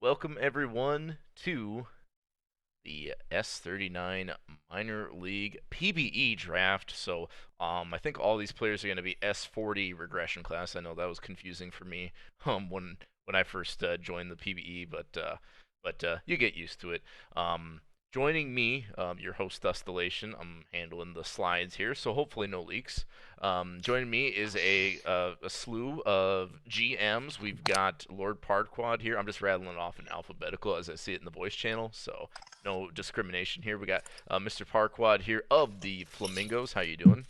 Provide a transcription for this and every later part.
Welcome everyone to the S39 Minor League PBE draft. I think all these players are going to be S40 regression class. I know that was confusing for me when I first joined the PBE, but you get used to it. Joining me, your host Dustillation. I'm handling the slides here, so hopefully no leaks. Joining me is a slew of GMs. We've got Lord Pardquad here. I'm just rattling it off in alphabetical as I see it in the voice channel, so no discrimination here. We got Mr. Parquad here of the Flamingos. How you doing?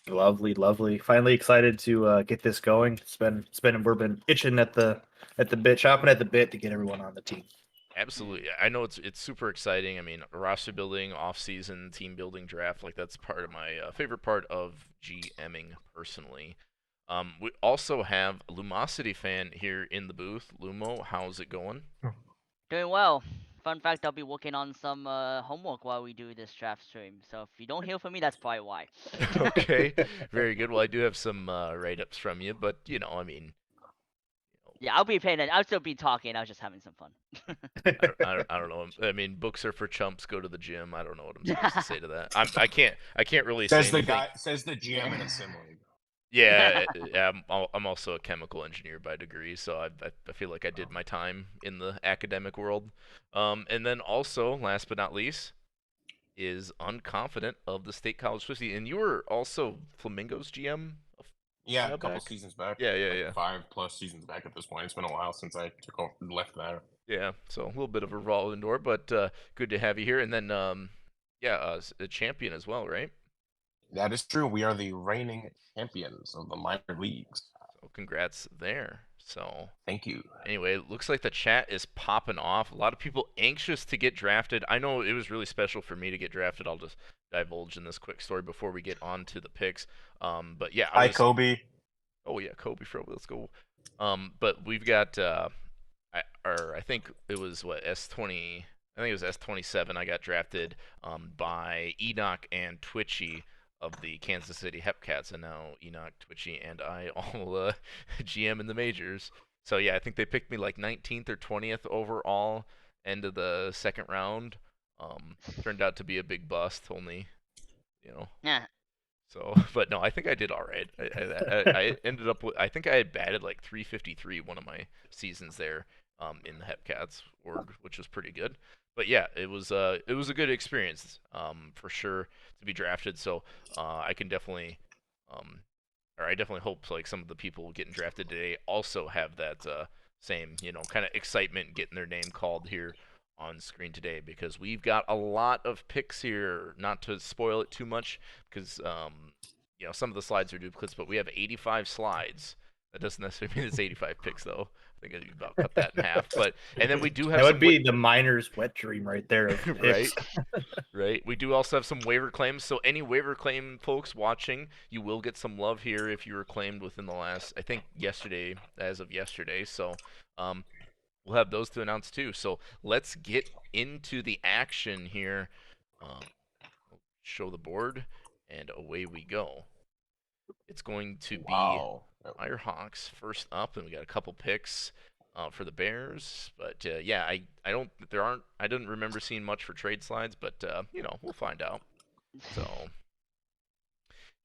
Lovely, lovely. Finally excited to get this going. We've been itching at the bit, chopping at the bit to get everyone on the team. Absolutely. I know it's super exciting. I mean, roster building, off-season team building draft, like that's part of my favorite part of GMing personally. We also have a Lumosity fan here in the booth. Lumo, how's it going? Doing well. Fun fact, I'll be working on some homework while we do this draft stream. So if you don't hear from me, that's probably why. Okay, very good. Well, I do have some write-ups from you, but I mean, Yeah, I'll be paying. I'll still be talking. I was just having some fun. I don't know. I mean, books are for chumps. Go to the gym. I don't know what I'm supposed to say to that. I can't really Says say the anything. guy. Says the GM in a sim league. Yeah, I'm also a chemical engineer by degree, so I feel like I did my time in the academic world. And then also, last but not least, is Unconfident of the State College Swifty, and you were also Flamingo's GM Yeah, while a couple back? seasons back. Yeah, yeah, like yeah. 5+ seasons back at this point. It's been a while since I took over, left there. Yeah, so a little bit of a revolving door, but good to have you here. And then, a champion as well, right? That is true. We are the reigning champions of the minor leagues. So congrats there. So Thank you. anyway, it looks like the chat is popping off. A lot of people anxious to get drafted. I know it was really special for me to get drafted. I'll just divulge in this quick story before we get on to the picks. But yeah, Hi, Kobe. Oh yeah, Kobe Frobe. Let's go. But we've got I think it was what S20. I think it was S27. I got drafted by Enoch and Twitchy of the Kansas City Hepcats, and now Enoch, Twitchy, and I all GM in the majors. So yeah, I think they picked me like 19th or 20th overall, end of the second round. Turned out to be a big bust. Only, you know, Yeah. so, but no, I think I did all right. I ended up with, I think I had batted like 353 one of my seasons there in the Hepcats org, which was pretty good. But yeah, it was a good experience for sure to be drafted. So I can definitely or I definitely hope like some of the people getting drafted today also have that same kind of excitement getting their name called here on screen today, because we've got a lot of picks here. Not to spoil it too much, because some of the slides are duplicates, but we have 85 slides. That doesn't necessarily mean it's 85 picks though. I think I'd about cut that in half. But and then we do have That some would be the miner's wet dream right there. Of right. picks. Right. We do also have some waiver claims. So any waiver claim folks watching, you will get some love here if you were claimed within the last, I think yesterday, as of yesterday. So we'll have those to announce too. So let's get into the action here. Show the board, and away we go. It's going to be Wow. Firehawks first up, and we got a couple picks for the Bears. But yeah, I didn't remember seeing much for trade slides, but we'll find out. So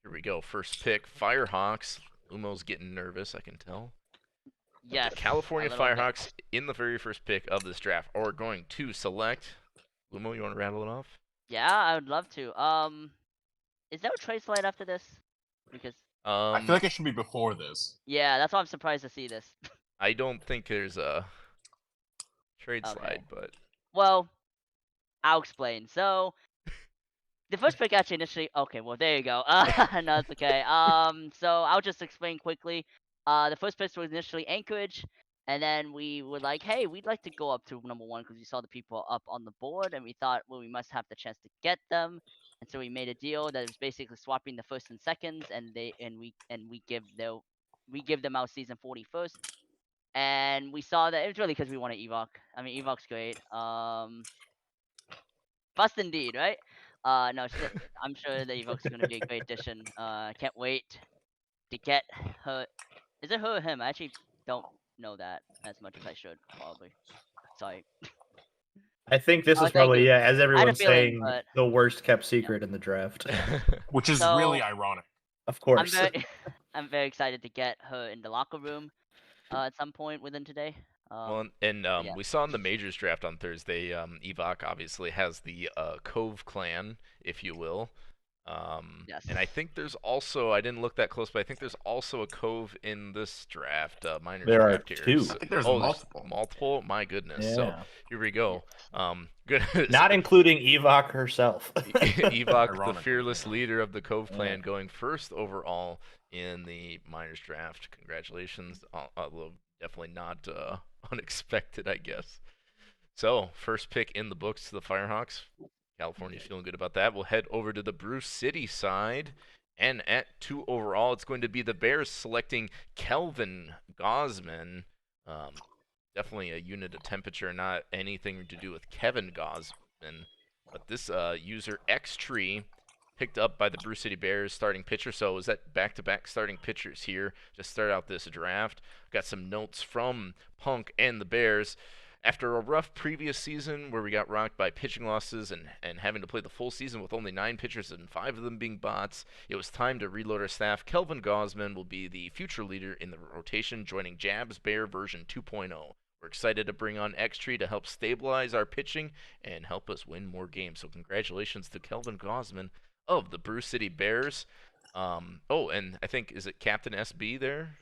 here we go. First pick, Firehawks. Umo's getting nervous, I can tell. Yes. The California a little bit. Firehawks in the very first pick of this draft are going to select. Lumo, you want to rattle it off? Yeah, I would love to. Is there a trade slide after this? Because I feel like it should be before this. yeah, that's why I'm surprised to see this. I don't think there's a trade Okay. slide, but Well, I'll explain. So the first pick actually initially. Okay, well there you go. No, it's okay. So I'll just explain quickly. The first pick was initially Anchorage, and then we were like, hey, we'd like to go up to number one because we saw the people up on the board, and we thought, well, we must have the chance to get them, and so we made a deal that was basically swapping the first and seconds, and we give them our season 40 first, and we saw that it was really because we wanted Evoc. I mean, Evoc's great. Bust indeed, right? No, I'm sure the Evoke's gonna be a great addition. Can't wait to get her. Is it her or him? I actually don't know that as much as I should, probably. Sorry. I think this Oh, is thank probably, you. yeah, as I had a everyone's feeling, saying, but the worst kept secret in the draft. Which is So- really ironic. Of I'm course. very, I'm very excited to get her in the locker room, at some point within today. Well, and yeah. we saw in the majors draft on Thursday, Evok obviously has the Cove clan, if you will. Yes. And I think there's also, I didn't look that close, but I think there's also a Cove in this draft, minors There are draft here. two. I think there's oh, multiple. there's multiple? My goodness. So Yeah. here we go. Good. Not including Evok herself. Evok, the Ironically, fearless yeah. leader of the Cove Yeah. clan, going first overall in the minors draft. Congratulations. Although definitely not unexpected, I guess. So, first pick in the books to the Firehawks. California's feeling good about that. We'll head over to the Bruce City side. And at 2 overall, it's going to be the Bears selecting Kelvin Gosman. Definitely a unit of temperature, not anything to do with Kevin Gosman. But this user X-Tree picked up by the Bruce City Bears starting pitcher. So is that back-to-back starting pitchers here to start out this draft? Got some notes from Punk and the Bears. After a rough previous season where we got rocked by pitching losses and having to play the full season with only 9 pitchers and 5 of them being bots, it was time to reload our staff. Kelvin Gosman will be the future leader in the rotation, joining Jab's Bear version 2.0. We're excited to bring on X-Tree to help stabilize our pitching and help us win more games. So congratulations to Kelvin Gosman of the Bruce City Bears. Oh, and I think, is it Captain SB there?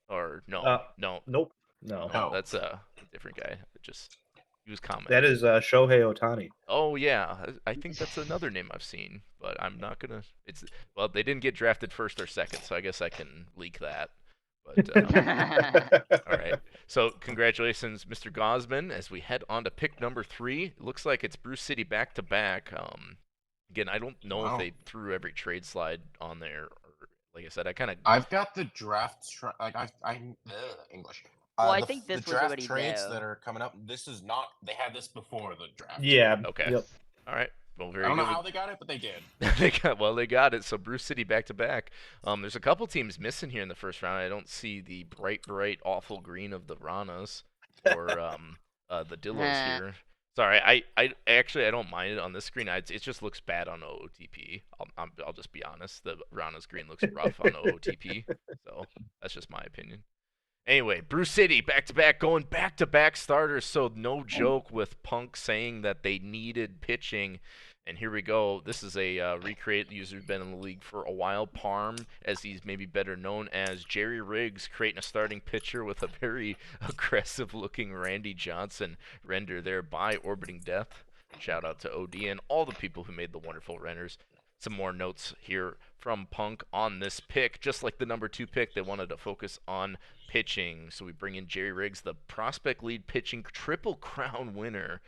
Or no, no, Nope. No. no, that's a different guy. Just he was commenting. That is Shohei Otani. Oh yeah, I think that's another name I've seen, but I'm not gonna. It's well, they didn't get drafted first or second, so I guess I can leak that. But all right. So congratulations, Mr. Gosman. As we head on to pick number 3, it looks like it's Bruce City back to back. Again, I don't know if Wow. they threw every trade slide on there. Or, like I said, I've got the draft English. Well, I the, think the this was draft already trades there. that are coming up. This is not. They had this before the draft. Yeah. Okay. Yep. All right. Well, very I don't know good. how they got it, but they did. They got it. So Bruce City back to back. There's a couple teams missing here in the first round. I don't see the bright, awful green of the Ranas or the Dillos here. Sorry, I actually I don't mind it on this screen. It just looks bad on OOTP. I'll just be honest. The Ranas green looks rough on OOTP. So that's just my opinion. Anyway, Bruce City back to back, going back to back starters. So no joke with Punk saying that they needed pitching. And here we go. This is a recreate user who's been in the league for a while. Parm, as he's maybe better known as Jerry Riggs, creating a starting pitcher with a very aggressive-looking Randy Johnson render there by Orbiting Death. Shout out to OD and all the people who made the wonderful renders. Some more notes here from Punk on this pick. Just like the number 2 pick, they wanted to focus on pitching. So we bring in Jerry Riggs, the prospect lead pitching Triple Crown winner,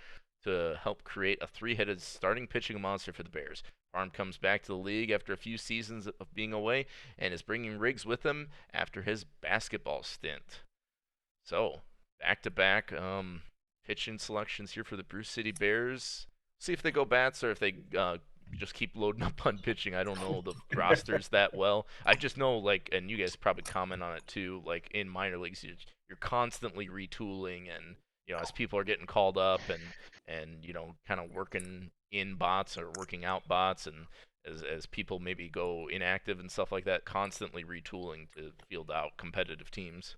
to help create a 3-headed starting pitching monster for the Bears. Farm comes back to the league after a few seasons of being away and is bringing Riggs with him after his basketball stint. So, back-to-back pitching selections here for the Bruce City Bears. See if they go bats or if they just keep loading up on pitching. I don't know the rosters that well. I just know, like, and you guys probably comment on it too, like in minor leagues, you're constantly retooling and, you know, as people are getting called up and you know, kind of working in bots or working out bots, and as people maybe go inactive and stuff like that, constantly retooling to field out competitive teams.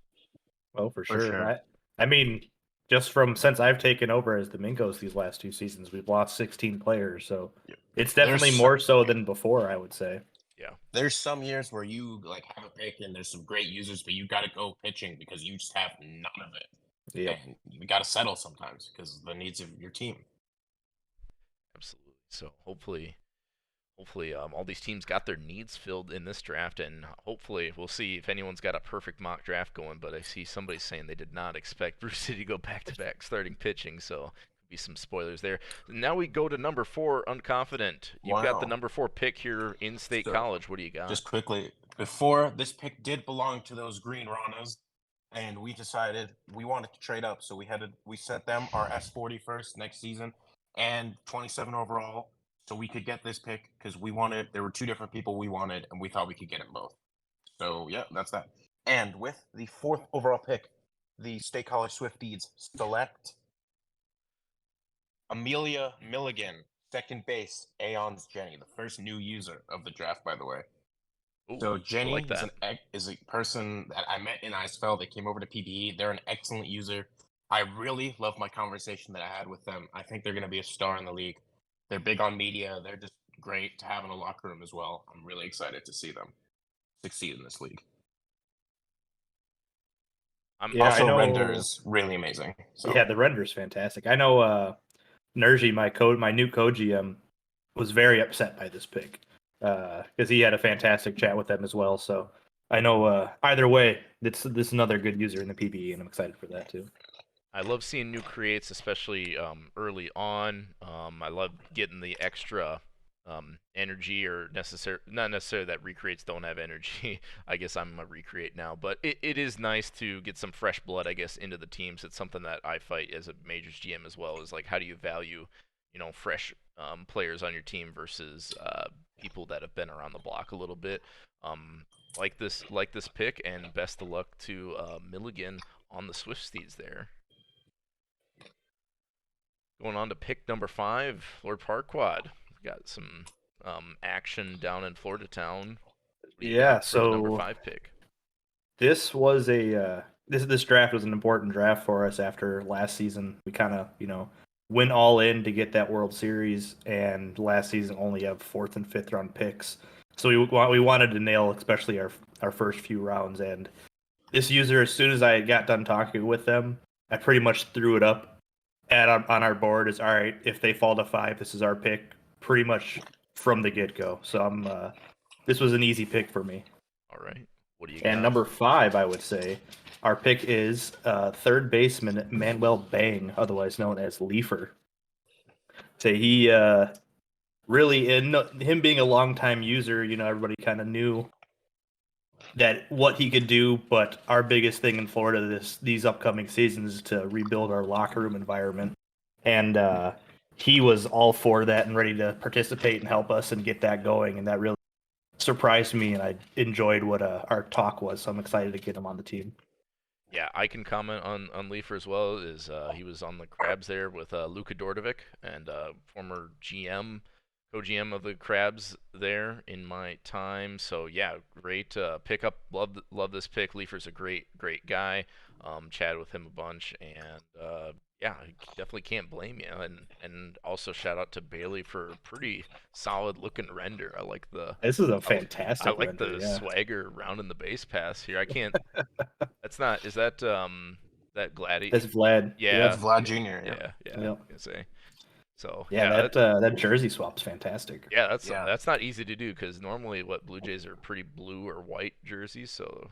Oh, for For sure. sure. I mean, just from since I've taken over as the Mingos these last 2 seasons, we've lost 16 players. So it's definitely There's more so than before, I would say. Yeah. There's some years where you like have a pick and there's some great users, but you got to go pitching because you just have none of it. Yeah. And you got to settle sometimes because of the needs of your team. Absolutely. So hopefully all these teams got their needs filled in this draft, and hopefully we'll see if anyone's got a perfect mock draft going. But I see somebody saying they did not expect Bruce City to go back-to-back starting pitching, so be some spoilers there. Now we go to number 4, Unconfident. You've got the Wow. number 4 pick here in State So, College. What do you got? Just quickly, before this pick did belong to those green Ranas, and we decided we wanted to trade up, so we sent them our S40 first next season and 27 overall, so we could get this pick because there were 2 different people we wanted, and we thought we could get them both. So yeah, that's that. And with the 4th overall pick, the State College Swifties select Amelia Milligan, second base, Aeon's Jenny, the first new user of the draft, by the way. Ooh, So I Jenny like that. is a person that I met in ISFL. They came over to PBE. They're an excellent user. I really love my conversation that I had with them. I think they're going to be a star in the league. They're big on media. They're just great to have in a locker room as well. I'm really excited to see them succeed in this league. Yeah, I Also, know. Render is really amazing. So Yeah, the render's fantastic. I know Nerji, my new co-GM, was very upset by this pick because he had a fantastic chat with them as well. So I know either way, this is another good user in the PBE, and I'm excited for that too. I love seeing new creates, especially early on. I love getting the extra energy, or not necessarily that recreates don't have energy. I guess I'm a recreate now, but it is nice to get some fresh blood, I guess, into the teams. It's something that I fight as a majors GM as well. Is like, how do you value, fresh players on your team versus people that have been around the block a little bit. Like this pick, and best of luck to Milligan on the Swift Steeds there. Going on to pick number 5, Lord Parquad. We got some action down in Florida Town. What do you Yeah, got for the number so 5 pick? this was this draft was an important draft for us after last season. We kind of went all in to get that World Series, and last season only have 4th and 5th round picks. So we wanted to nail especially our first few rounds. And this user, as soon as I got done talking with them, I pretty much threw it up on our board as, all right, if they fall to 5, this is our pick, pretty much from the get go. So this was an easy pick for me. All right. What do you And got? number 5, I would say, our pick is third baseman Manuel Bang, otherwise known as Leafer. So he really, in him being a longtime user, everybody kind of knew that what he could do. But our biggest thing in Florida these upcoming seasons is to rebuild our locker room environment, and he was all for that and ready to participate and help us and get that going. And that really surprised me, and I enjoyed what our talk was. So I'm excited to get him on the team. Yeah, I can comment on Leafer as well. Is he was on the Crabs there with Luka Dordovic, and former co-GM of the Crabs there in my time. So yeah, great pickup. Love this pick. Leafer's a great guy. Chatted with him a bunch, and yeah, I definitely can't blame you. And also shout out to Bailey for a pretty solid looking render. I like the This is a I, I fantastic like render. the Yeah, swagger around in the base pass here. I can't. That's not. Is that Gladi? that's Vlad. Yeah, that's Yep. Vlad Jr. Yeah, yeah. I Yep. was gonna say. So Yeah, yeah, that jersey swap's fantastic. yeah. yeah, That's not easy to do, because normally Blue Jays are pretty blue or white jerseys. So,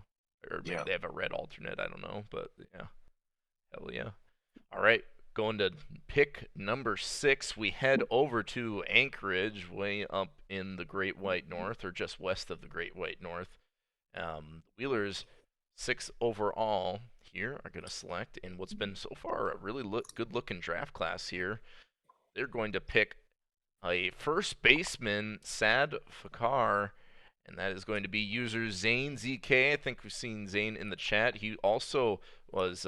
or maybe yeah. they have a red alternate. I don't know, but yeah, hell yeah. All right, going to pick number 6. We head over to Anchorage, way up in the Great White North, or just west of the Great White North. Wheelers, 6 overall here, are going to select in what's been so far a really good-looking draft class here. They're going to pick a first baseman, Sad Fakar, and that is going to be user Zane ZK. I think we've seen Zane in the chat. He also was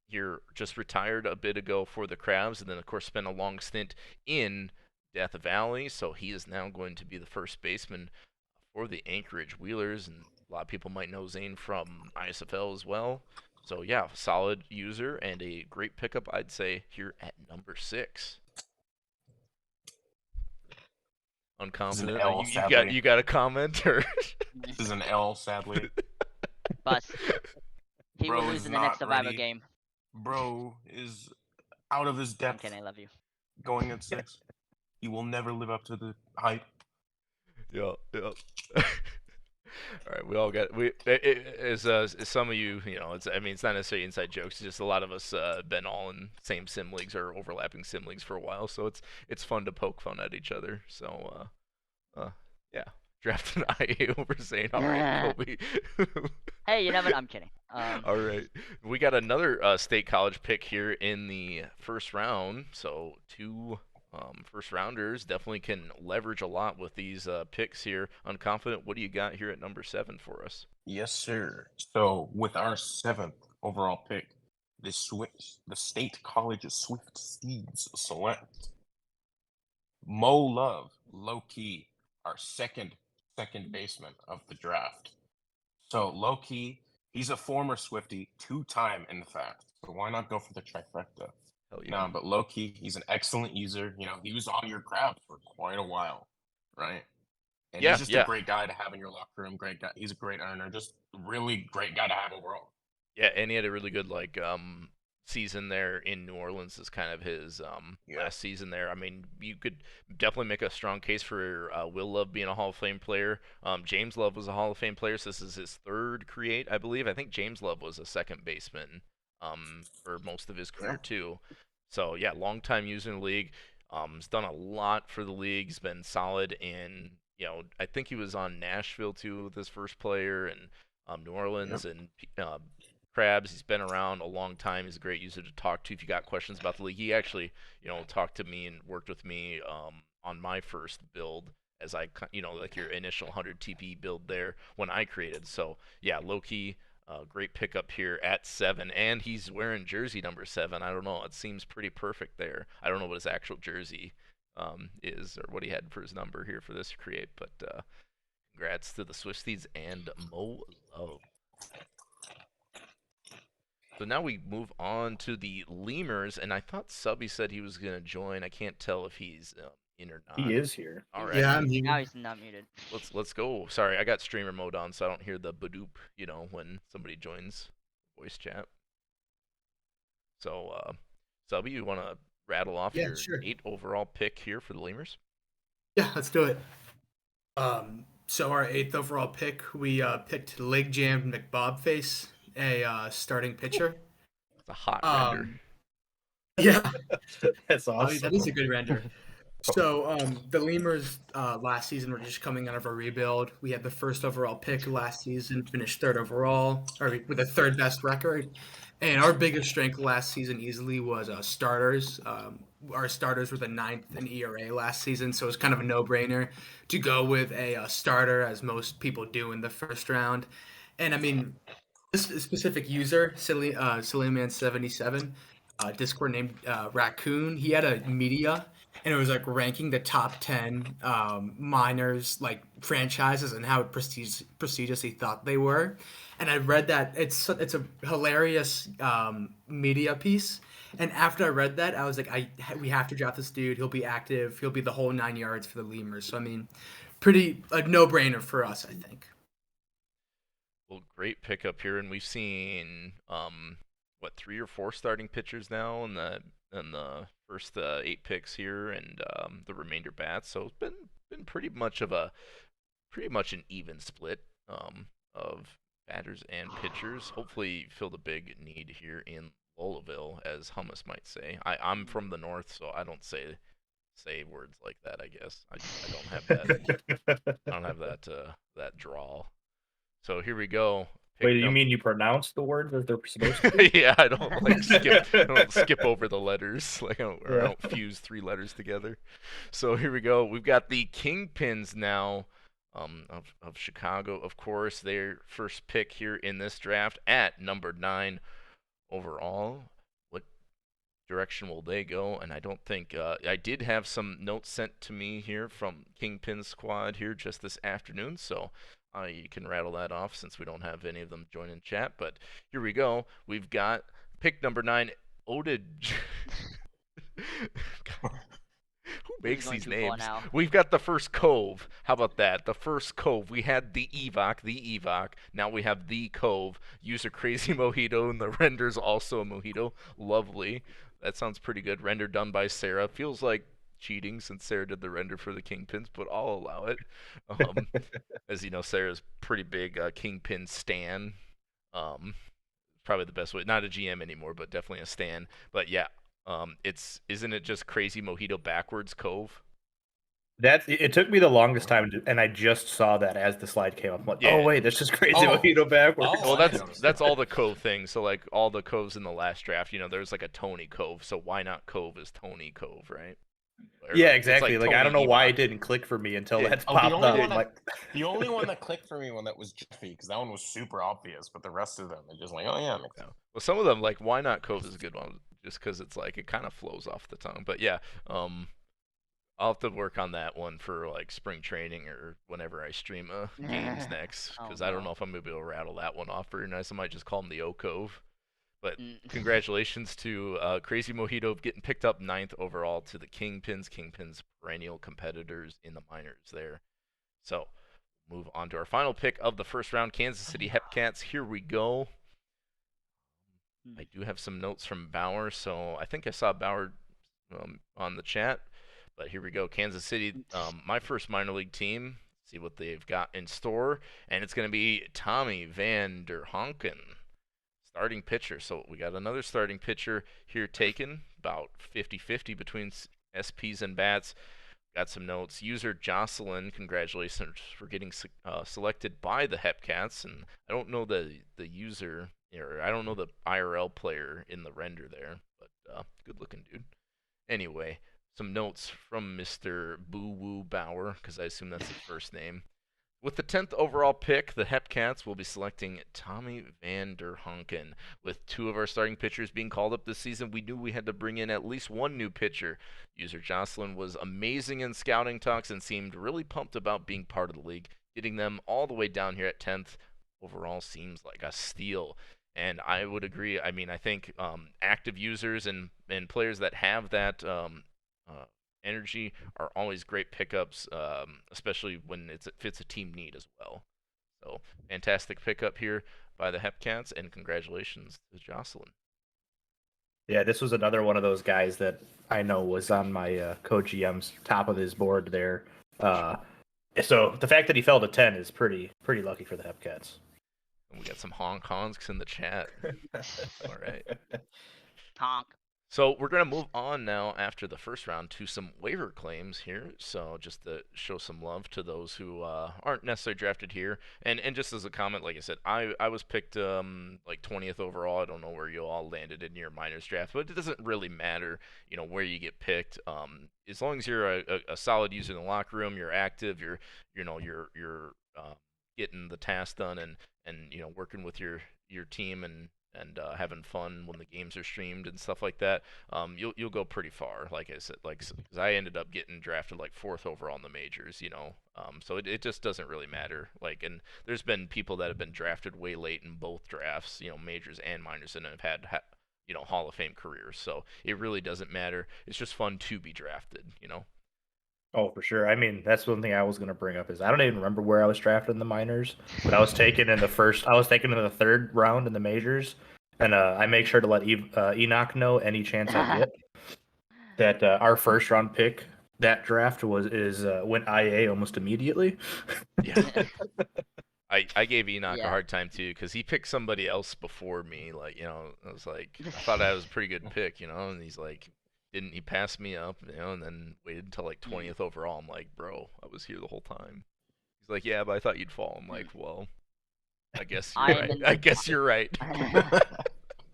here, just retired a bit ago for the Crabs, and then of course spent a long stint in Death Valley. So he is now going to be the first baseman for the Anchorage Wheelers, and a lot of people might know Zane from ISFL as well. So yeah, solid user and a great pickup, I'd say, here at number 6. This is an Unconfident. L, sadly. You got a comment or? This is an L, sadly. Bust. He will Bro lose is in the next not Survivor ready. game. Bro is out of his I'm depth kidding, I love you. going at 6. He will never live up to the hype. Yeah. All right, we all got as some of you, it's, I mean, it's not necessarily inside jokes. It's just a lot of us been all in same sim leagues or overlapping sim leagues for a while, so it's fun to poke fun at each other. So yeah, drafting IA over Zane. All right, Kobe. Hey, you never. I'm kidding. All right, we got another state college pick here in the first round. So 2 first rounders definitely can leverage a lot with these picks here. Unconfident, what do you got here at number 7 for us? Yes, sir. So with our 7th overall pick, the State College of Swift Steeds select Mo Love, low key, our second baseman of the draft. So low key, he's a former Swiftie, 2-time in fact. So why not go for the trifecta? Hell yeah. No, but low key, he's an excellent user. You know, he was on your crowd for quite a while, right? And Yeah, he's just a yeah. great guy to have in your locker room. Great guy. He's a great earner. Just really great guy to have overall. Yeah, and he had a really good season there in New Orleans is kind of his Yeah. last season there. I mean, you could definitely make a strong case for Will Love being a Hall of Fame player. James Love was a Hall of Fame player, so this is his third create, I believe. I think James Love was a second baseman for most of his career Yeah. too. So yeah, long time user in the league. He's done a lot for the league. He's been solid in, I think he was on Nashville too with his first player and New Orleans and Krabs. He's been around a long time. He's a great user to talk to if you got questions about the league. He actually, talked to me and worked with me on my first build as I, like your initial 100 TP build there when I created. So yeah, low-key, great pickup here at 7, and he's wearing jersey number 7. I don't know. It seems pretty perfect there. I don't know what his actual jersey is or what he had for his number here for this create, but congrats to the Swifties and Mo Love. So now we move on to the Lemurs, and I thought Subby said he was gonna join. I can't tell if he's in or not. He is here. All right. Yeah, I'm Now here. he's not muted. Let's go. Sorry, I got streamer mode on, so I don't hear the badoop, when somebody joins voice chat. So, Subby, you want to rattle off Yeah, your sure. 8 overall pick here for the Lemurs? Yeah, let's do it. So our 8th overall pick, we picked Leg Jammed McBobface, a starting pitcher. It's a hot render. Yeah, That's I mean, awesome. that is a good render. So the Lemurs last season were just coming out of a rebuild. We had the first overall pick last season, finished 3rd overall, or with a 3rd best record. And our biggest strength last season easily was starters. Our starters were the 9th in ERA last season, so it was kind of a no-brainer to go with a starter, as most people do in the first round. And I mean, this specific user, Sillyman77, Discord named Raccoon, he had a media, and it was like ranking the top 10 minors, like franchises, and how prestigious he thought they were. And I read that it's a hilarious media piece. And after I read that, I was like, we have to draft this dude. He'll be active. He'll be the whole 9 yards for the Lemurs. So I mean, pretty a no-brainer for us, I think. Well, great pickup here, and we've seen 3 or 4 starting pitchers now in the first 8 picks here, and the remainder bats. So it's been pretty much an even split of batters and pitchers. Hopefully, fill the big need here in Louisville, as Hummus might say. I'm from the north, so I don't say words like that. I guess I don't have that. I don't have that drawl. So here we go. Wait, you mean you pronounce the words as they're supposed to? Be? Yeah, I don't skip over the letters. I don't fuse 3 letters together. So here we go. We've got the Kingpins now, of Chicago, of course. Their first pick here in this draft at number 9 overall. What direction will they go? And I don't think I did have some notes sent to me here from Kingpin Squad here just this afternoon. So. You can rattle that off since we don't have any of them join in chat. But here we go. We've got pick number 9, Oded. Who makes these names? We've got the first Cove. How about that? The first Cove. We had the Evoc. Now we have the Cove. Use a crazy mojito, and the render's also a mojito. Lovely. That sounds pretty good. Render done by Sarah. Feels like cheating since Sarah did the render for the Kingpins, but I'll allow it. As you know, Sarah's pretty big Kingpin stan. Probably the best way. Not a GM anymore, but definitely a stan. But yeah, isn't it just crazy mojito backwards Cove? It took me the longest time, and I just saw that as the slide came up. I'm like, Yeah. oh wait, that's just crazy mojito backwards. Well, that's all the Cove things. So like all the Coves in the last draft, there's like a Tony Cove. So why not Cove as Tony Cove, right? player. Yeah, Like, it's exactly. Like I Tony don't know why Enoch. it didn't click for me until Yeah. that's Oh, the popped only up. one Like, the only one that clicked for me when that was Jeffy, because that one was super obvious. But the rest of them, they're just like, oh yeah, makes Yeah. sense. Well, some of them, like Why Not Cove is a good one, just because it's like it kind of flows off the tongue. But yeah, I'll have to work on that one for like spring training or whenever I stream games next, Oh, because I don't no. know if I'm gonna be able to rattle that one off very nice. I might just call him the O Cove. But Mm. congratulations to Crazy Mojito getting picked up 9th overall to the Kingpins. Kingpins perennial competitors in the minors there. So move on to our final pick of the first round, Kansas City Hepcats. Here we go. I do have some notes from Bauer, so I think I saw Bauer on the chat. But here we go, Kansas City, my first minor league team. See what they've got in store, and it's going to be Tommy Van Der Honken, starting pitcher. So we got another starting pitcher here taken, about 50-50 between SPs and bats. Got some notes. User Jocelyn, congratulations for getting selected by the Hepcats, and I don't know the user, or I don't know the IRL player in the render there, but good looking dude. Anyway, some notes from Mr. Boo Woo Bauer, because I assume that's his first name. With the 10th overall pick, the Hepcats will be selecting Tommy Van Der Honken. With 2 of our starting pitchers being called up this season, we knew we had to bring in at least one new pitcher. User Jocelyn was amazing in scouting talks and seemed really pumped about being part of the league. Getting them all the way down here at 10th overall seems like a steal. And I would agree. I mean, I think active users and players that have that energy are always great pickups, especially when it fits a team need as well. So fantastic pickup here by the Hepcats, and congratulations to Jocelyn. yeah, this was another one of those guys that I know was on my co-GM's top of his board there. So the fact that he fell to 10 is pretty lucky for the Hepcats. And we got some Hong Kongs in the chat. All right. Honk. So we're going to move on now after the first round to some waiver claims here. So just to show some love to those who aren't necessarily drafted here. And just as a comment, like I said, I was picked like 20th overall. I don't know where you all landed in your minors draft, but it doesn't really matter, where you get picked. As long as you're a solid user in the locker room, you're active, you're getting the task done, and working with your team and having fun when the games are streamed and stuff like that, you'll go pretty far. Like I said, cause I ended up getting drafted like 4th overall in the majors, so it just doesn't really matter. And there's been people that have been drafted way late in both drafts, majors and minors, and have had Hall of Fame careers. So it really doesn't matter. It's just fun to be drafted, Oh, for sure. I mean, that's one thing I was going to bring up is I don't even remember where I was drafted in the minors, but I was taken in the 3rd round in the majors, and I make sure to let Enoch know any chance I get that our first round pick that draft went IA almost immediately. Yeah. I gave Enoch a Yeah. hard time too, because he picked somebody else before me. I was like, I thought I was a pretty good pick, and he's like, didn't he pass me up, and then waited until like 20th overall. I'm like, bro, I was here the whole time. He's like, yeah, but I thought you'd fall. I'm like, well, I guess you're right. I guess you're right.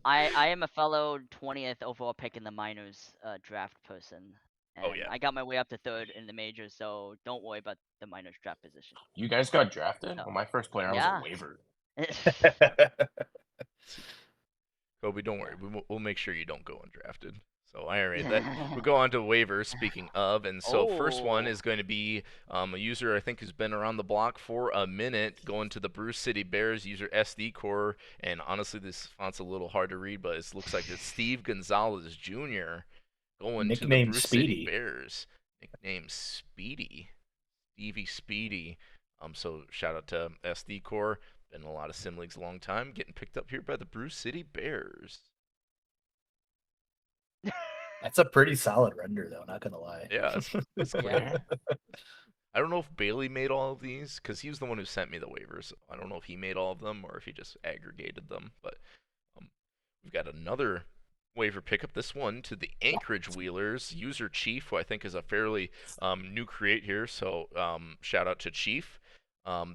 I am a fellow 20th overall pick in the minors draft person. And Oh, yeah. I got my way up to 3rd in the majors, so don't worry about the minors draft position. You guys got drafted? Oh. Well, my first player, I was Yeah. a waiver. Kobe, don't worry. We'll make sure you don't go undrafted. So, all right, we'll go on to waivers, speaking of. And so, first one is going to be a user I think who's been around the block for a minute, going to the Bruce City Bears, user SD Core. And honestly, this font's a little hard to read, but it looks like it's Steve Gonzalez Jr. going to the Nickname Bruce Speedy. City Bears. Nickname Speedy. Stevie Speedy. So, shout out to SD Core. Been in a lot of sim leagues a long time, getting picked up here by the Bruce City Bears. That's a pretty solid render, though. Not gonna lie. Yeah, it's clean. Yeah. I don't know if Bailey made all of these, because he was the one who sent me the waivers. I don't know if he made all of them or if he just aggregated them. But we've got another waiver pickup. This one to the Anchorage Wheelers. User Chief, who I think is a fairly new create here. So shout out to Chief.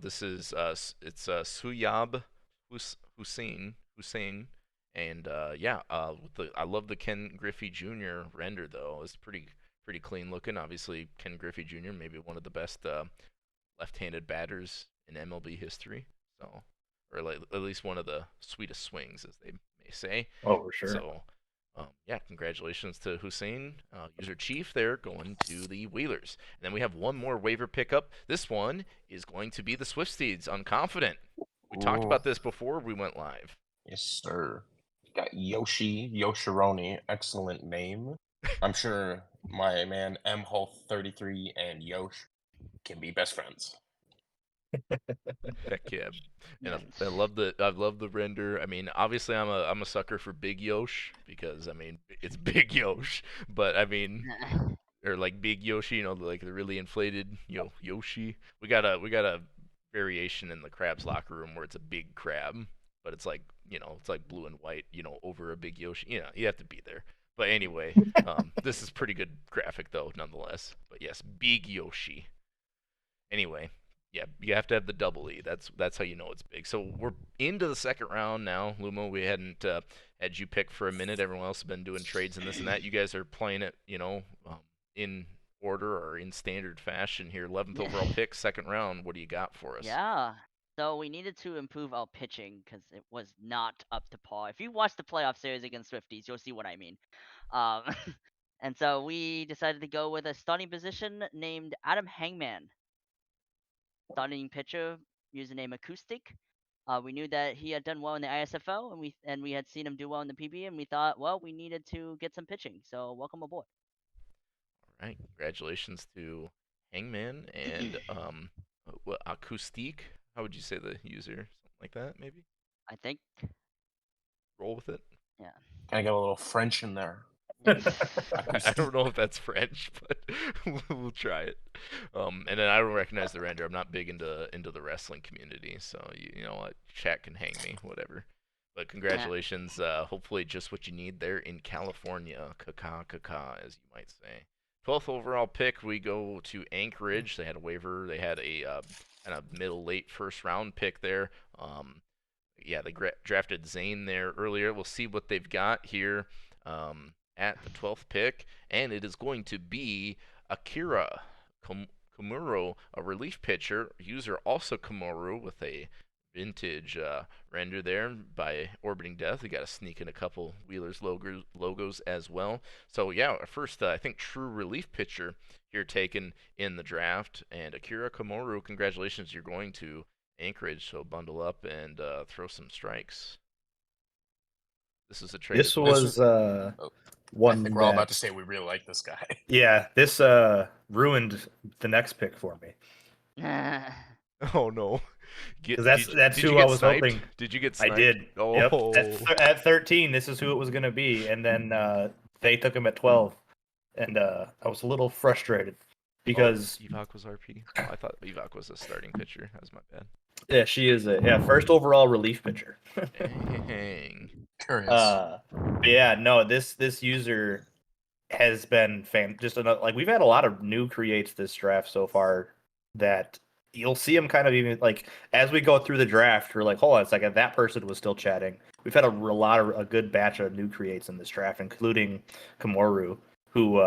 This is it's Suyab Hussein, and I love the Ken Griffey Jr. render though. It's pretty pretty clean looking. Obviously, Ken Griffey Jr., maybe one of the best left-handed batters in MLB history. So, or like, at least one of the sweetest swings, as they may say. Oh, for sure. So, yeah, congratulations to Hussein, user chief there, going to the Wheelers. And then we have one more waiver pickup. This one is going to be the Swifties, Unconfident. We talked Ooh. about this before we went live. Yes, sir. Got Yoshironi, excellent name. I'm sure my man M Hull 33 and Yosh can be best friends. Heck yeah, and I love the render. I mean, obviously I'm a sucker for Big Yosh because I mean it's Big Yosh, but I mean or like Big Yoshi, you know, like the really inflated Yoshi. We got a variation in the crab's locker room where it's a big crab, but it's like it's like blue and white, over a big Yoshi. You have to be there. But anyway, this is pretty good graphic though, nonetheless. But yes, Big Yoshi. Anyway, yeah, you have to have the double E. That's how you know it's big. So we're into the second round now. Lumo, we hadn't had you pick for a minute. Everyone else has been doing trades and this and that. You guys are playing it, in order or in standard fashion here. 11th overall pick, second round. What do you got for us? Yeah. So we needed to improve our pitching because it was not up to par. If you watch the playoff series against Swifties, you'll see what I mean. Um, and so we decided to go with a starting position named Adam Hangman. Starting pitcher, username Acoustic. We knew that he had done well in the ISFL, and we had seen him do well in the PB, and we thought, well, we needed to get some pitching. So welcome aboard. All right, congratulations to Hangman and what Acoustique? How would you say the user? Something like that, maybe. I think. Roll with it. Yeah. Can I get a little French in there? I don't know if that's French, but we'll try it. And then I don't recognize the render. I'm not big into the wrestling community, so you know what, chat can hang me, whatever. But congratulations. Hopefully, just what you need there in California. Kaka, as you might say. 12th overall pick, we go to Anchorage. They had a waiver. They had a kind of late first round pick there. Yeah, they drafted Zane there earlier. We'll see what they've got here. At the 12th pick, and it is going to be Akira Komuro, a relief pitcher. User also Komuro with a vintage render there by Orbiting Death. We got to sneak in a couple Wheelers logos as well. So yeah, our first I think true relief pitcher here taken in the draft, and Akira Komuro, congratulations, you're going to Anchorage. So bundle up and throw some strikes. This is a trade. This was one I think we're all about that- to say we really like this guy. Yeah, this ruined the next pick for me. Oh no! Because that's did you who get I was sniped? hoping. Did you get I sniped? did. Oh. Yep. At 13, this is who it was going to be, and then they took him at 12, and I was a little frustrated because Evoc was RP. Oh, I thought Evoc was a starting pitcher. That was my bad. yeah, she is a first overall relief pitcher. Dang. Curious. Yeah, no, this user has been just another, like, we've had a lot of new creates this draft so far that you'll see them kind of even like as we go through the draft. We're like, hold on a second, that person was still chatting. We've had a good batch of new creates in this draft, including Komoru, who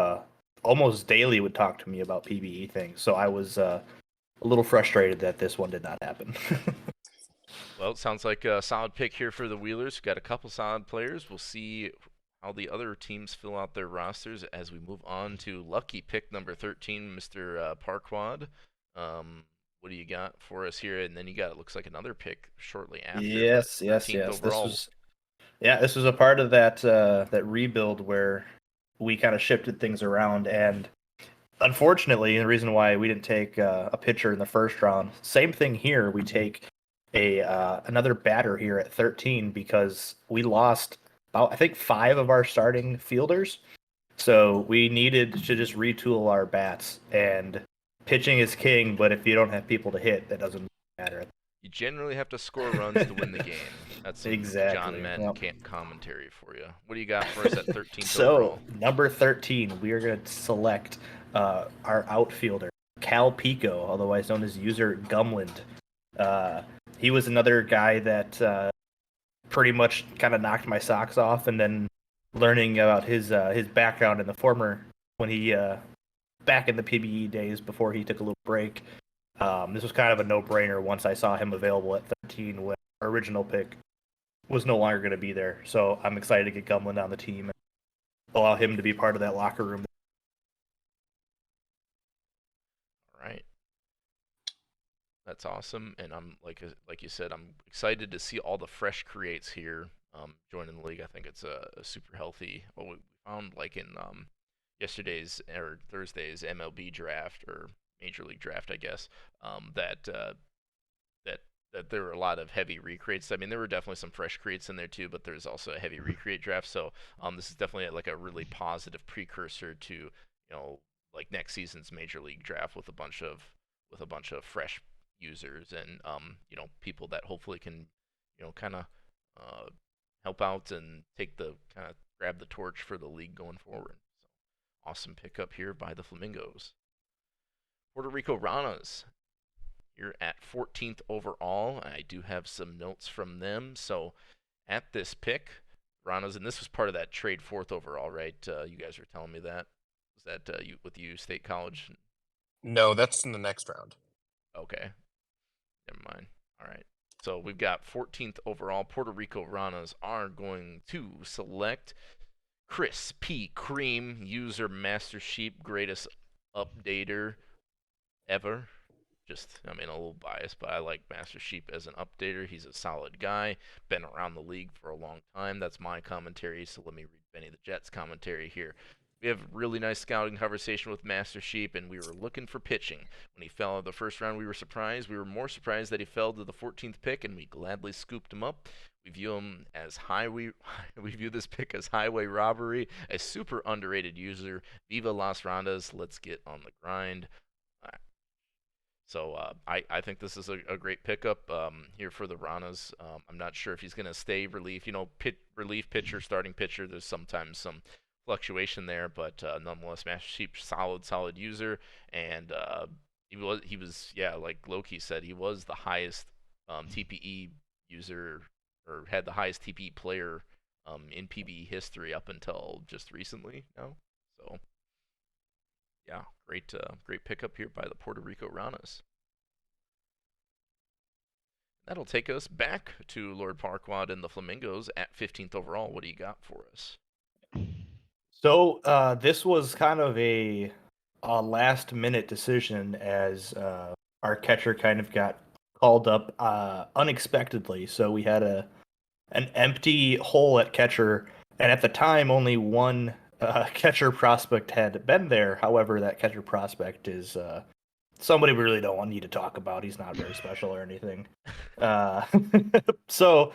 almost daily would talk to me about PBE things. So I was a little frustrated that this one did not happen. Well, it sounds like a solid pick here for the Wheelers. Got a couple solid players. We'll see how the other teams fill out their rosters as we move on to lucky pick number 13, Mr. Parquad. What do you got for us here? And then you got, it looks like, another pick shortly after. Yes. Overall. This was a part of that rebuild where we kind of shifted things around, and unfortunately, the reason why we didn't take a pitcher in the first round, same thing here. We take another batter here at 13 because we lost about, I think, 5 of our starting fielders. So we needed to just retool our bats, and pitching is king, but if you don't have people to hit, that doesn't matter. You generally have to score runs to win the game. That's some Exactly. John Madden Yep. can't commentary for you. What do you got for us at 13th So, overall? number 13, we are going to select our outfielder, Cal Pico, otherwise known as user Gumland. He was another guy that pretty much kind of knocked my socks off, and then learning about his background in the former, when he back in the PBE days before he took a little break. This was kind of a no-brainer once I saw him available at 13 when our original pick was no longer going to be there. So I'm excited to get Gumlin on the team and allow him to be part of that locker room. All right. That's awesome, and I'm like you said, I'm excited to see all the fresh creates here joining the league. I think it's a super healthy. Well, we found like in yesterday's or Thursday's MLB draft or Major League draft, I guess, that that there were a lot of heavy recreates. I mean, there were definitely some fresh creates in there too, but there's also a heavy recreate draft. So this is definitely like a really positive precursor to like next season's Major League draft with a bunch of fresh users and people that hopefully can kind of help out and take the kind of grab the torch for the league going forward. So awesome pickup here by the Flamingos. Puerto Rico Ranas, you're at 14th overall. I do have some notes from them. So at this pick, Ranas, and this was part of that trade 4th overall, right? You guys were telling me that. Was that with you, State College? No, that's in the next round. Okay. Never mind. All right. So we've got 14th overall. Puerto Rico Ranas are going to select Chris P. Cream, user Master Sheep, greatest updater ever. I mean, a little biased, but I like Master Sheep as an updater. He's a solid guy, been around the league for a long time. That's my commentary, so let me read Benny the Jet's commentary here. We have a really nice scouting conversation with Master Sheep, and we were looking for pitching. When he fell out of the first round, we were surprised. We were more surprised that he fell to the 14th pick, and we gladly scooped him up. We view him as we view this pick as highway robbery, a super underrated user. Viva Las Rondas, let's get on the grind. So I think this is a great pickup here for the Ranas. I'm not sure if he's going to stay relief. Relief pitcher, starting pitcher, there's sometimes some fluctuation there, but nonetheless, Master Sheep, solid user, and he was like Loki said, he was the highest TPE user, or had the highest TPE player in PBE history up until just recently now. So yeah, great pickup here by the Puerto Rico Ranas. That'll take us back to Lord Farquaad and the Flamingos at 15th overall. What do you got for us? So this was kind of a last-minute decision as our catcher kind of got called up unexpectedly. So we had an empty hole at catcher, and at the time, only one catcher prospect had been there. However, that catcher prospect is somebody we really don't need to talk about. He's not very special or anything. So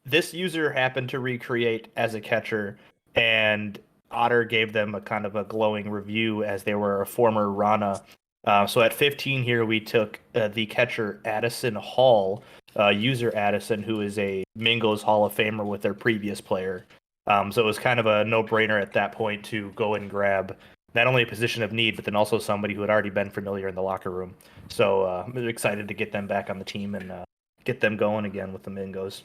this user happened to recreate as a catcher, and Otter gave them a kind of a glowing review as they were a former Rana. So at 15 here, we took the catcher Addison Hall, user Addison, who is a Mingos Hall of Famer with their previous player. So it was kind of a no-brainer at that point to go and grab not only a position of need, but then also somebody who had already been familiar in the locker room. So I'm excited to get them back on the team and get them going again with the Mingos.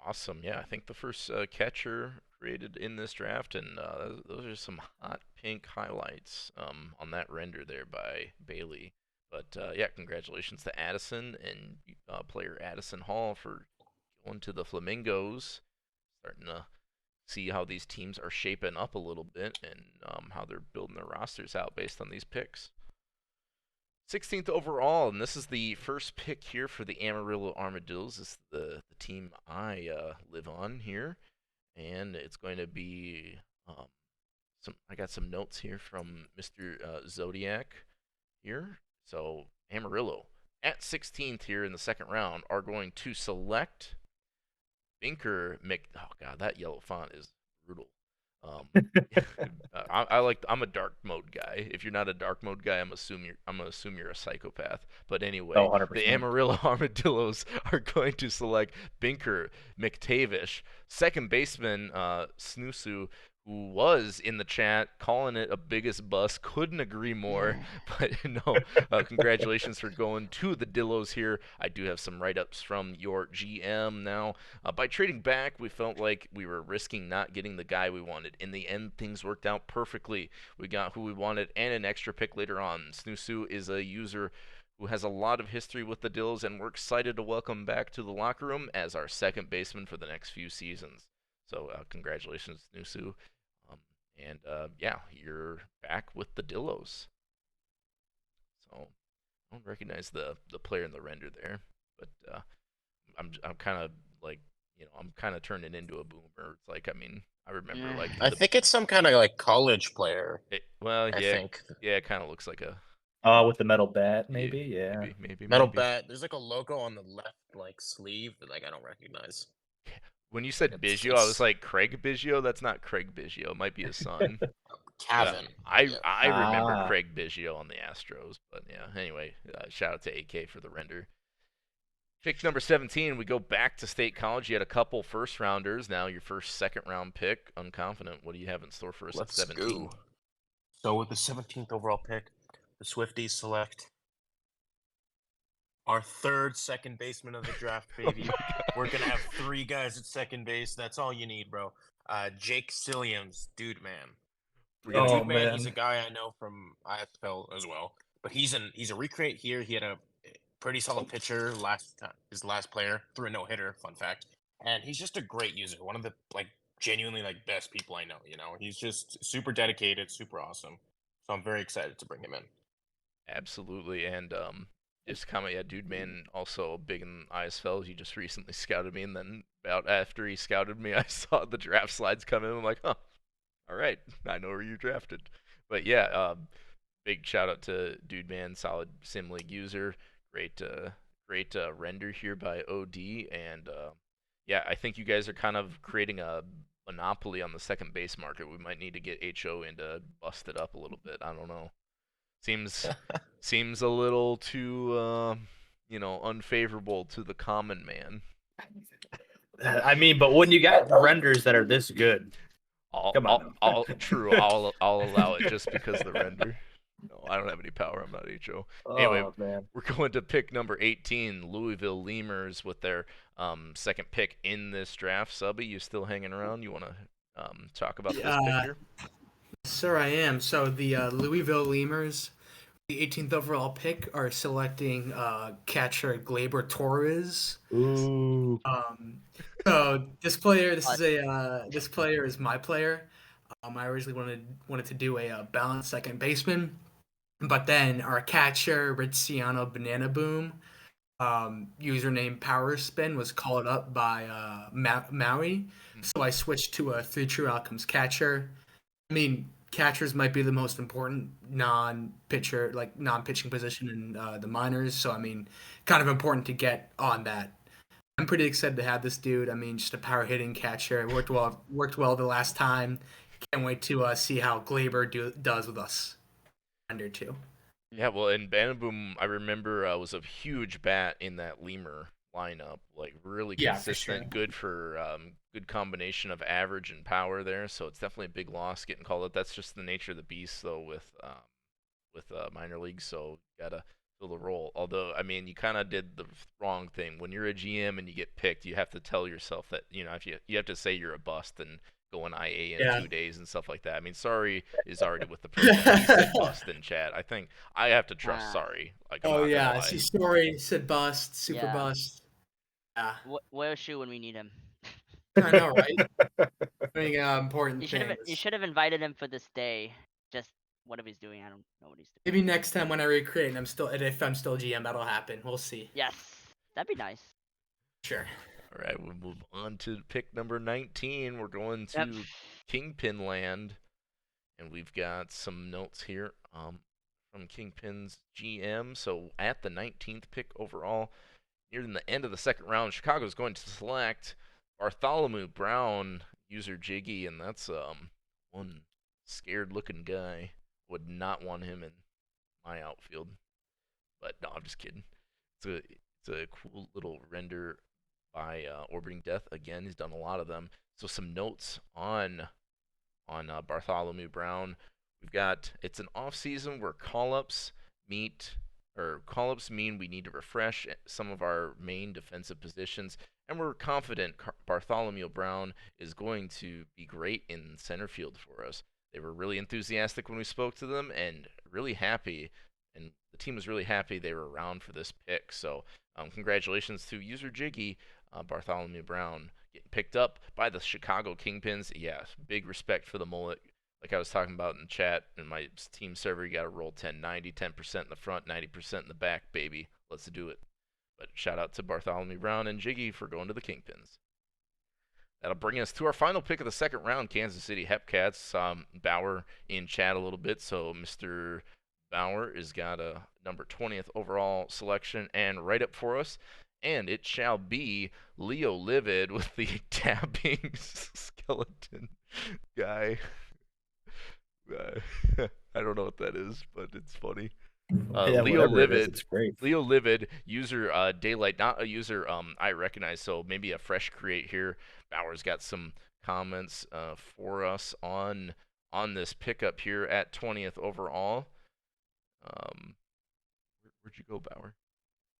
Awesome. Yeah, I think the first catcher created in this draft, and those are some hot pink highlights on that render there by Bailey. But yeah, congratulations to Addison and player Addison Hall for going to the Flamingos. Starting to see how these teams are shaping up a little bit and how they're building their rosters out based on these picks. 16th overall, and this is the first pick here for the Amarillo Armadillos. This is the team I live on here, and it's going to be I got some notes here from Mr. Zodiac here. So Amarillo at 16th here in the second round are going to select Binker Oh god, that yellow font is brutal. I'm a dark mode guy. If you're not a dark mode guy, I'm gonna assume you're a psychopath. But anyway, 100%. The Amarillo Armadillos are going to select Binker McTavish, second baseman Snoosu who was in the chat calling it a biggest bust. Couldn't agree more. But no, congratulations for going to the Dillos here. I do have some write-ups from your GM now. By trading back, we felt like we were risking not getting the guy we wanted. In the end, things worked out perfectly. We got who we wanted and an extra pick later on. Snoosu is a user who has a lot of history with the Dills, and we're excited to welcome back to the locker room as our second baseman for the next few seasons. So congratulations, Nusu. Um, and yeah, you're back with the Dillos. So I don't recognize the player in the render there, but I'm kind of like, I'm kind of turning into a boomer. It's like, I mean, I remember like I think it's some kind of like college player. well, I yeah, think yeah, it kind of looks like a With the metal bat, maybe. Yeah. metal bat. There's like a logo on the left like sleeve that like I don't recognize. When you said It's Biggio, I was like, Craig Biggio? That's not Craig Biggio. It might be his son. Cavan. I Yeah. I remember Ah. Craig Biggio on the Astros, but yeah. Anyway, shout out to AK for the render. Pick number 17, we go back to State College. You had a couple first rounders. Now your first second round pick. Unconfident. What do you have in store for us at Let's 17? go. So with the 17th overall pick, the Swifties select our third second baseman of the draft, baby. We're gonna have 3 guys at second base. That's all you need, bro. Jake Silliams, dude, man. Oh Dude, man, he's a man. guy I know from IFL as well. But he's a recreate here. He had a pretty solid pitcher his last player threw a no hitter. Fun fact, and he's just a great user. One of the like genuinely like best people I know. You know, he's just super dedicated, super awesome. So I'm very excited to bring him in. Absolutely. And just comment, yeah, dude, man, also big in ISFL. He just recently scouted me, and then about after he scouted me, I saw the draft slides come in. I'm like, huh, all right, I know where you drafted. But yeah, big shout out to Dude Man, solid sim league user, great render here by OD, and yeah, I think you guys are kind of creating a monopoly on the second base market. We might need to get HO in to bust it up a little bit. I don't know. Seems a little too unfavorable to the common man. I mean, but when you got renders that are this good, come on. True. I'll allow it just because the render. No, I don't have any power. I'm not HO. Anyway, Oh man. we're going to pick number 18, Louisville Lemurs, with their second pick in this draft. Subby, you still hanging around? You want to talk about this pick here? Sir, I am. So the Louisville Lemurs, the 18th overall pick, are selecting catcher Gleyber Torres. Ooh. So this player, this player is my player. I originally wanted to do a balanced second baseman, but then our catcher Riziano Banana Boom, username Power Spin, was called up by Maui, so I switched to a Three True Outcomes catcher. I mean, catchers might be the most important non-pitching position in the minors. So I mean, kind of important to get on that. I'm pretty excited to have this dude. I mean, just a power hitting catcher. It worked well the last time. Can't wait to see how Glaber does with us. Under two. Yeah, well, and Banaboom, I remember was a huge bat in that Lemur lineup. Like really Yeah, for consistent, sure. good for good combination of average and power there. So it's definitely a big loss getting called up. That's just the nature of the beast, though, with minor leagues. So gotta fill the role. Although, I mean, you kind of did the wrong thing. When you're a GM and you get picked, you have to tell yourself that if you have to say you're a bust and go in IA in Yeah. 2 days and stuff like that. I mean, Sorry is already with the program. He said bust in chat. I think I have to trust Sorry. Like, I'm Oh not gonna yeah, lie. see, story said bust, super Yeah. bust. Yeah, Where's Shu when we need him? I know, right? Doing important You things. should have invited him for this day. Just whatever he's doing, I don't know what he's doing. Maybe next time when I recreate and if I'm still GM, that'll happen. We'll see. Yes, that'd be nice. Sure. All right, we'll move on to pick number 19. We're going Yep. to Kingpin Land, and we've got some notes here from Kingpin's GM. So at the 19th pick overall, near the end of the second round, Chicago is going to select Bartholomew Brown, user Jiggy, and that's one scared-looking guy. Would not want him in my outfield. But no, I'm just kidding. It's a cool little render by Orbiting Death. Again, he's done a lot of them. So some notes on on Bartholomew Brown. It's an off season where call-ups mean we need to refresh some of our main defensive positions, and we're confident Bartholomew Brown is going to be great in center field for us. They were really enthusiastic when we spoke to them, and really happy, and the team was really happy they were around for this pick. So congratulations to user Jiggy, Bartholomew Brown, getting picked up by the Chicago Kingpins. Yeah, big respect for the mullet. Like I was talking about in chat in my team server, you got to roll 10-90, 10% in the front, 90% in the back, baby. Let's do it. But shout out to Bartholomew Brown and Jiggy for going to the Kingpins. That'll bring us to our final pick of the second round, Kansas City Hepcats. Bauer in chat a little bit, so Mr. Bauer has got a number 20th overall selection and write up for us. And it shall be Leo Livid with the tapping skeleton guy. I don't know what that is, but it's funny. Yeah, Leo whatever it is, Livid, it's great. Leo Livid, user Daylight, not a user I recognize, so maybe a fresh create here. Bauer's got some comments for us on this pickup here at 20th overall. Where'd you go, Bauer?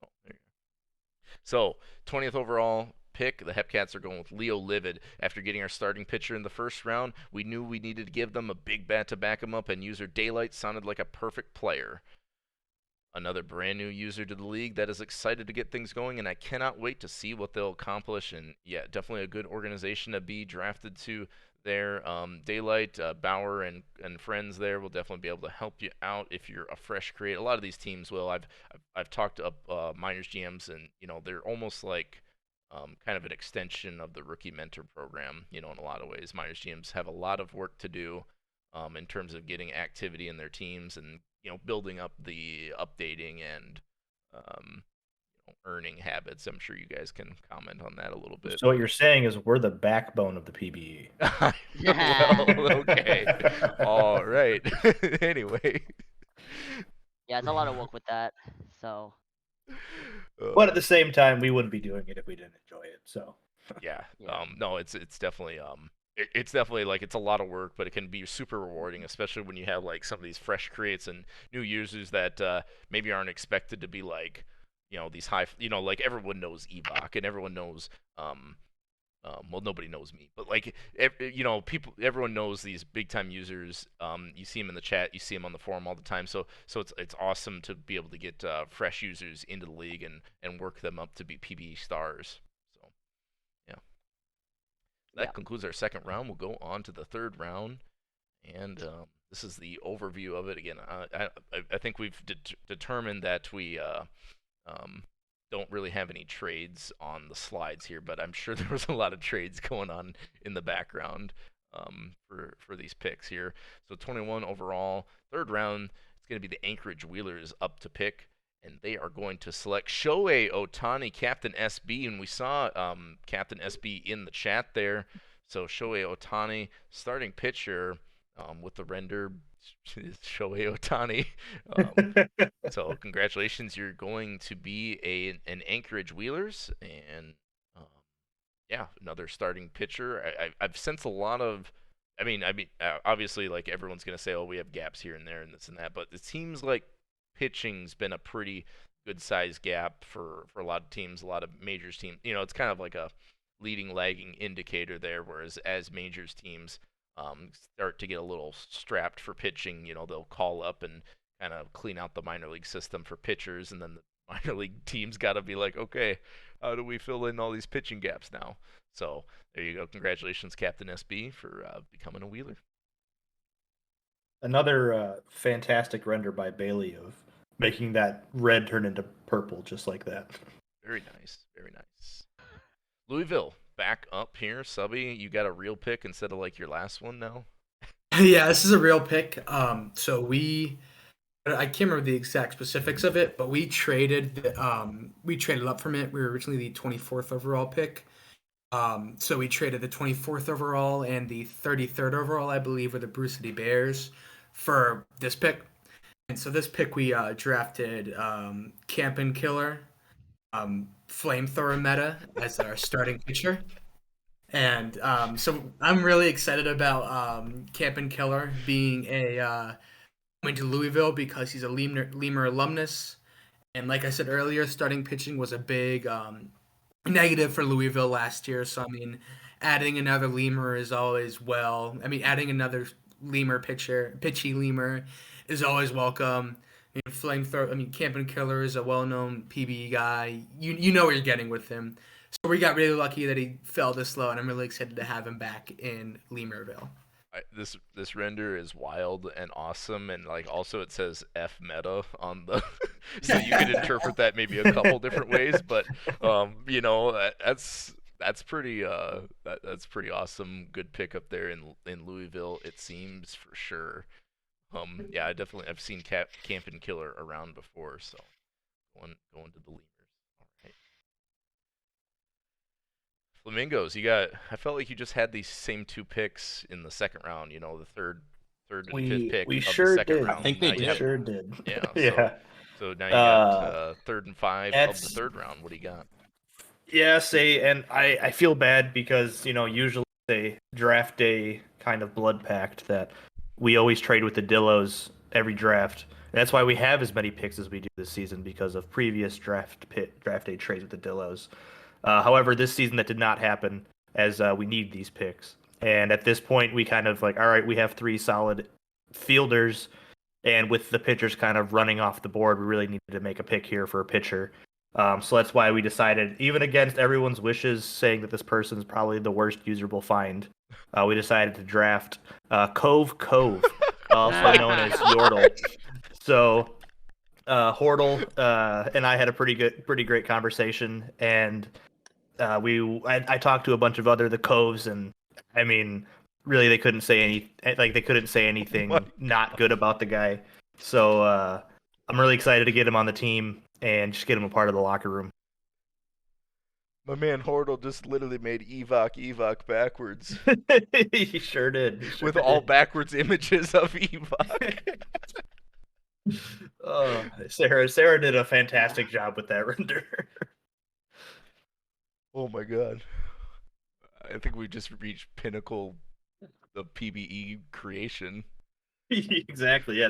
Oh, there you go. So 20th overall pick, the Hepcats are going with Leo Livid. After getting our starting pitcher in the first round, we knew we needed to give them a big bat to back them up, and user Daylight sounded like a perfect player. Another brand new user to the league that is excited to get things going, and I cannot wait to see what they'll accomplish. And yeah, definitely a good organization to be drafted to there. Daylight, Bauer, and friends there will definitely be able to help you out if you're a fresh create. A lot of these teams will. I've talked up minors GMs, and they're almost like kind of an extension of the rookie mentor program. In a lot of ways, minors GMs have a lot of work to do in terms of getting activity in their teams and building up the updating and earning habits. I'm sure you guys can comment on that a little bit. So what you're saying is we're the backbone of the PBE. Well, okay. All right. Anyway. Yeah, it's a lot of work with that. So. But at the same time, we wouldn't be doing it if we didn't enjoy it. So. Yeah. No, it's definitely it's definitely like it's a lot of work, but it can be super rewarding, especially when you have like some of these fresh creates and new users that maybe aren't expected to be like these high, like everyone knows Evok and everyone knows well, nobody knows me, but like everyone knows these big time users. You see them in the chat, you see them on the forum all the time. So it's awesome to be able to get fresh users into the league and work them up to be PBE stars. So yeah. That concludes our second round. We'll go on to the third round, and this is the overview of it. Again, I think we've determined that we don't really have any trades on the slides here, but I'm sure there was a lot of trades going on in the background for these picks here. So 21 overall, third round, it's going to be the Anchorage Wheelers up to pick. And they are going to select Shohei Ohtani, Captain SB, and we saw Captain SB in the chat there. So Shohei Ohtani, starting pitcher with the render, Shohei Ohtani. So congratulations, you're going to be an Anchorage Wheelers, and yeah, another starting pitcher. I've sensed a lot of. I mean, obviously, like everyone's gonna say, oh, we have gaps here and there and this and that, but it seems like pitching's been a pretty good size gap for a lot of teams, a lot of majors teams. It's kind of like a leading lagging indicator there, whereas as majors teams start to get a little strapped for pitching, they'll call up and kind of clean out the minor league system for pitchers, and then the minor league teams got to be like, okay, how do we fill in all these pitching gaps now? So there you go. Congratulations, Captain SB, for becoming a Wheeler. Another fantastic render by Bailey of making that red turn into purple just like that. Very nice. Very nice. Louisville, back up here. Subby, you got a real pick instead of like your last one now? Yeah, this is a real pick. So I can't remember the exact specifics of it, but we traded up from it. We were originally the 24th overall pick. So we traded the 24th overall and the 33rd overall, I believe, were the Bruce City Bears for this pick. And so this pick we drafted Campin Killer, Flamethrower Meta as our starting pitcher. And so I'm really excited about Camp Killer being coming to Louisville because he's a Lemur alumnus. And like I said earlier, starting pitching was a big negative for Louisville last year. So I mean, adding another Lemur is always well. I mean, adding another pitchy Lemur, is always welcome. I mean, Flamethrower. I mean, Camp Killer is a well-known PBE guy. You know what you're getting with him. So we got really lucky that he fell this low, and I'm really excited to have him back in Lemurville. This render is wild and awesome, and like also it says F meta on the, so you could interpret that maybe a couple different ways, but you know, that's pretty that's pretty awesome. Good pick up there in Louisville, it seems for sure. Yeah, I've seen Camp and Killer around before, so going to the Lemurs. All right. Flamingos, I felt like you just had these same two picks in the second round, you know, the third and fifth pick We of sure the second did. round. I think they Now you We did. have, sure did. yeah, Yeah. so now you got Uh, third and 5 of the that's third round. What do you got? Yeah, and I feel bad because, usually a draft day kind of blood pact that we always trade with the Dillos every draft. And that's why we have as many picks as we do this season because of previous draft day trades with the Dillos. However, this season that did not happen as we need these picks. And at this point, we kind of like, all right, we have 3 solid fielders, and with the pitchers kind of running off the board, we really needed to make a pick here for a pitcher. So that's why we decided, even against everyone's wishes, saying that this person's probably the worst user we'll find, we decided to draft Cove, also known as Yordle. So Hordle and I had a pretty great conversation, and I talked to a bunch of the Coves, and I mean, really, they couldn't say anything not good about the guy. So I'm really excited to get him on the team and just get him a part of the locker room. My man Hordle just literally made Evok backwards He sure did. with all backwards images of Evok. Sarah did a fantastic job with that render. Oh my god. I think we just reached pinnacle of PBE creation. Exactly. Yeah,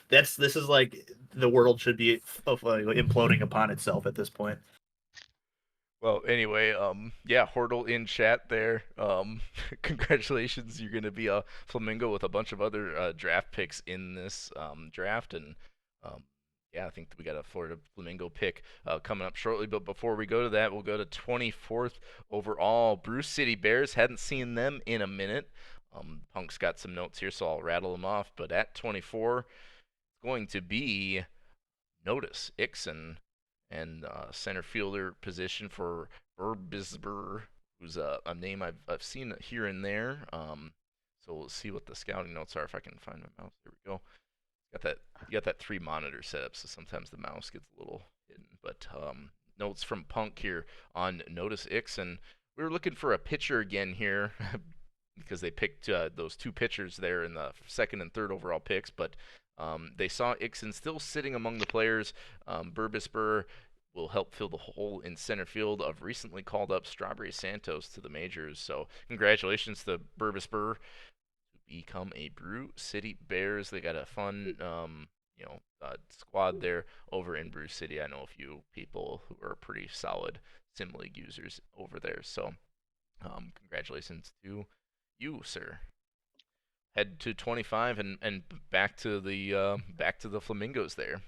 this is like the world should be imploding upon itself at this point. Well, anyway, yeah, Hordle in chat there. Congratulations, you're gonna be a Flamingo with a bunch of other draft picks in this draft, and yeah, I think we got a Florida Flamingo pick coming up shortly. But before we go to that, we'll go to 24th overall. Bruce City Bears. Hadn't seen them in a minute. Punk's got some notes here, so I'll rattle them off. But at 24, it's going to be Notice Ixon, and center fielder position for Burbisber, who's a name I've seen here and there. So we'll see what the scouting notes are if I can find my mouse. There we go. You got that 3 monitor setup, so sometimes the mouse gets a little hidden. But notes from Punk here on Notice Ixon. We were looking for a pitcher again here because they picked those 2 pitchers there in the second and third overall picks, but they saw Ixon still sitting among the players. Burbisber will help fill the hole in center field of recently called up Strawberry Santos to the majors. So congratulations to Burbisber to become a Brew City Bears. They got a fun, squad there over in Brew City. I know a few people who are pretty solid Sim League users over there. So congratulations to you, sir. Head to 25 and back to the Flamingos there.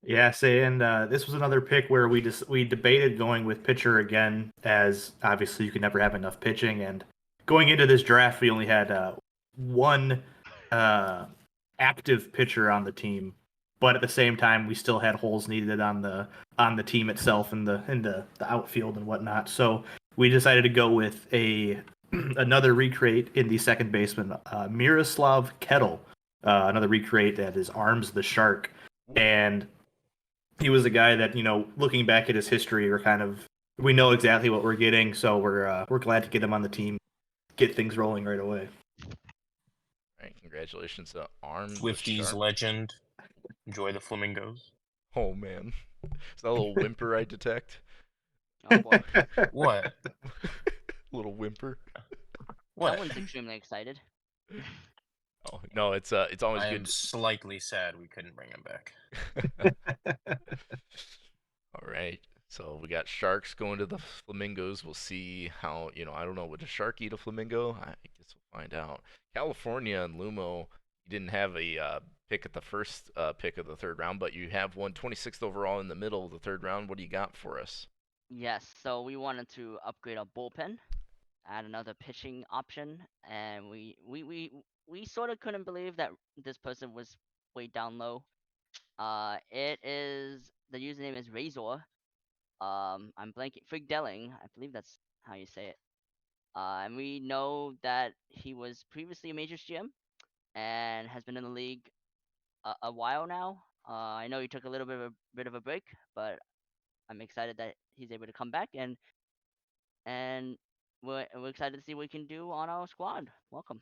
Yeah, and this was another pick where we debated going with pitcher again, as obviously you can never have enough pitching. And going into this draft, we only had 1 active pitcher on the team, but at the same time, we still had holes needed on the team itself and the outfield and whatnot. So we decided to go with another recreate in the second baseman, Miroslav Kettle, another recreate that is Arms the Shark, and he was a guy that, looking back at his history, we know exactly what we're getting, so we're glad to get him on the team, get things rolling right away. All right, congratulations to Arms the Swifties Shark. legend. Enjoy the Flamingos. Oh man, is that a little whimper I detect? Oh boy. What? little whimper. What? Someone's extremely excited. Oh no, it's always I am good. slightly sad we couldn't bring him back. All right. So we got sharks going to the flamingos. We'll see how, I don't know, would a shark eat a flamingo? I guess we'll find out. California and Lumo, you didn't have a pick at the first pick of the third round, but you have one 26th overall in the middle of the third round. What do you got for us? Yes, so we wanted to upgrade our bullpen, add another pitching option, and we sort of couldn't believe that this person was way down low. The username is Razor. I'm blanking. Figdelling, I believe that's how you say it. And we know that he was previously a Majors GM and has been in the league a while now. I know he took a little bit of a break, but I'm excited that he's able to come back, and we're excited to see what we can do on our squad. Welcome.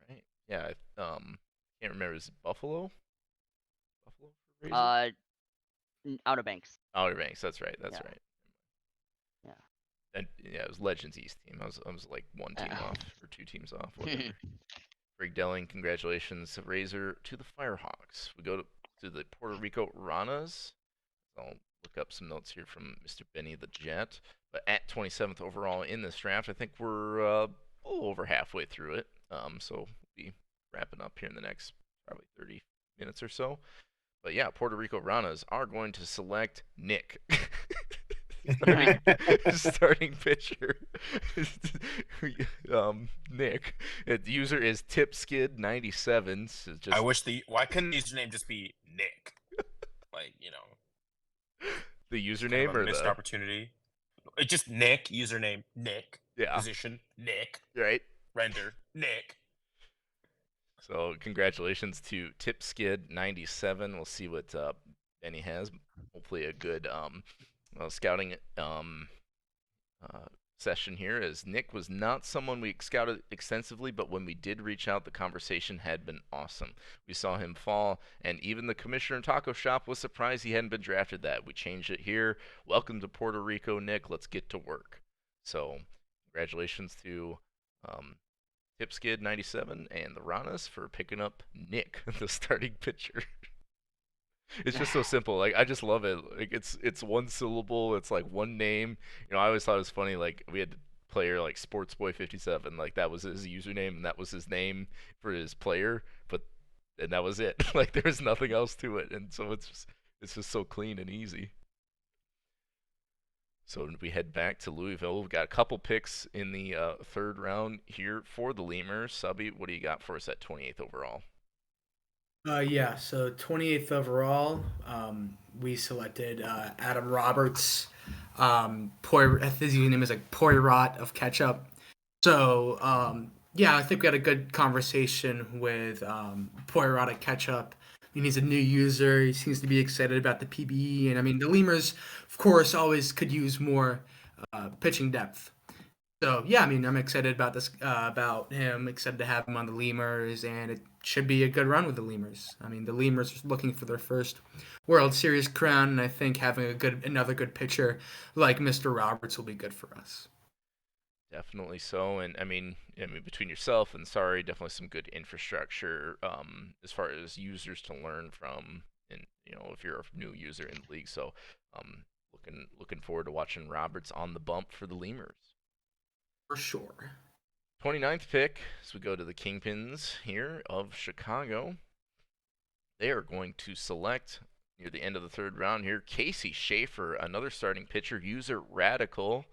Right. Yeah, can't remember. Is it Buffalo? Buffalo for Razor? Uh, Outer Banks. Outer Banks. That's right. That's Yeah. right. Yeah. And yeah, it was Legends East team. I was like one team off or two teams off, whatever. Greg Delling, congratulations, Razor to the Firehawks. We go to the Puerto Rico Ranas. I'll look up some notes here from Mr. Benny the Jet. But at 27th overall in this draft, I think we're a little over halfway through it. So we'll be wrapping up here in the next probably 30 minutes or so. But yeah, Puerto Rico Ranas are going to select Nick. starting pitcher. Nick. The user is TipSkid97. So I wish why couldn't the username just be Nick? Like, the kind username of a or missed the opportunity. It's just Nick, username Nick, yeah, position Nick, right. render Nick. So congratulations to TipSkid97. We'll see what Benny has. Hopefully a good scouting session here, as Nick was not someone we scouted extensively, but when we did reach out, the conversation had been awesome. We saw him fall, and even the commissioner in Taco Shop was surprised he hadn't been drafted. That we changed it here. Welcome to Puerto Rico, Nick. Let's get to work. So congratulations to Tipskid97 and the Ranas for picking up Nick, the starting pitcher. It's just so simple. Like I just love it. Like it's one syllable. It's like one name. I always thought it was funny. Like we had a player like Sportsboy57. Like that was his username and that was his name for his player. And that was it. Like there was nothing else to it. And so it's just so clean and easy. So we head back to Louisville. We've got a couple picks in the third round here for the Lemurs. Subby, what do you got for us at 28th overall? Yeah, so 28th overall, we selected Adam Roberts. His name is like Poirot of Ketchup. So, yeah, I think we had a good conversation with Poirot of Ketchup. I mean, he's a new user. He seems to be excited about the PBE. And I mean, the Lemurs, of course, always could use more pitching depth. So yeah, I mean, I'm excited about this, about him. Excited to have him on the Lemurs, and it should be a good run with the Lemurs. I mean, the Lemurs are looking for their first World Series crown, and I think having another good pitcher like Mr. Roberts will be good for us. Definitely so, and I mean between yourself and Sorry, definitely some good infrastructure as far as users to learn from, and if you're a new user in the league. So, looking forward to watching Roberts on the bump for the Lemurs. For sure. 29th pick, as we go to the Kingpins here of Chicago. They are going to select, near the end of the third round here, Casey Schaefer, another starting pitcher, user Radical.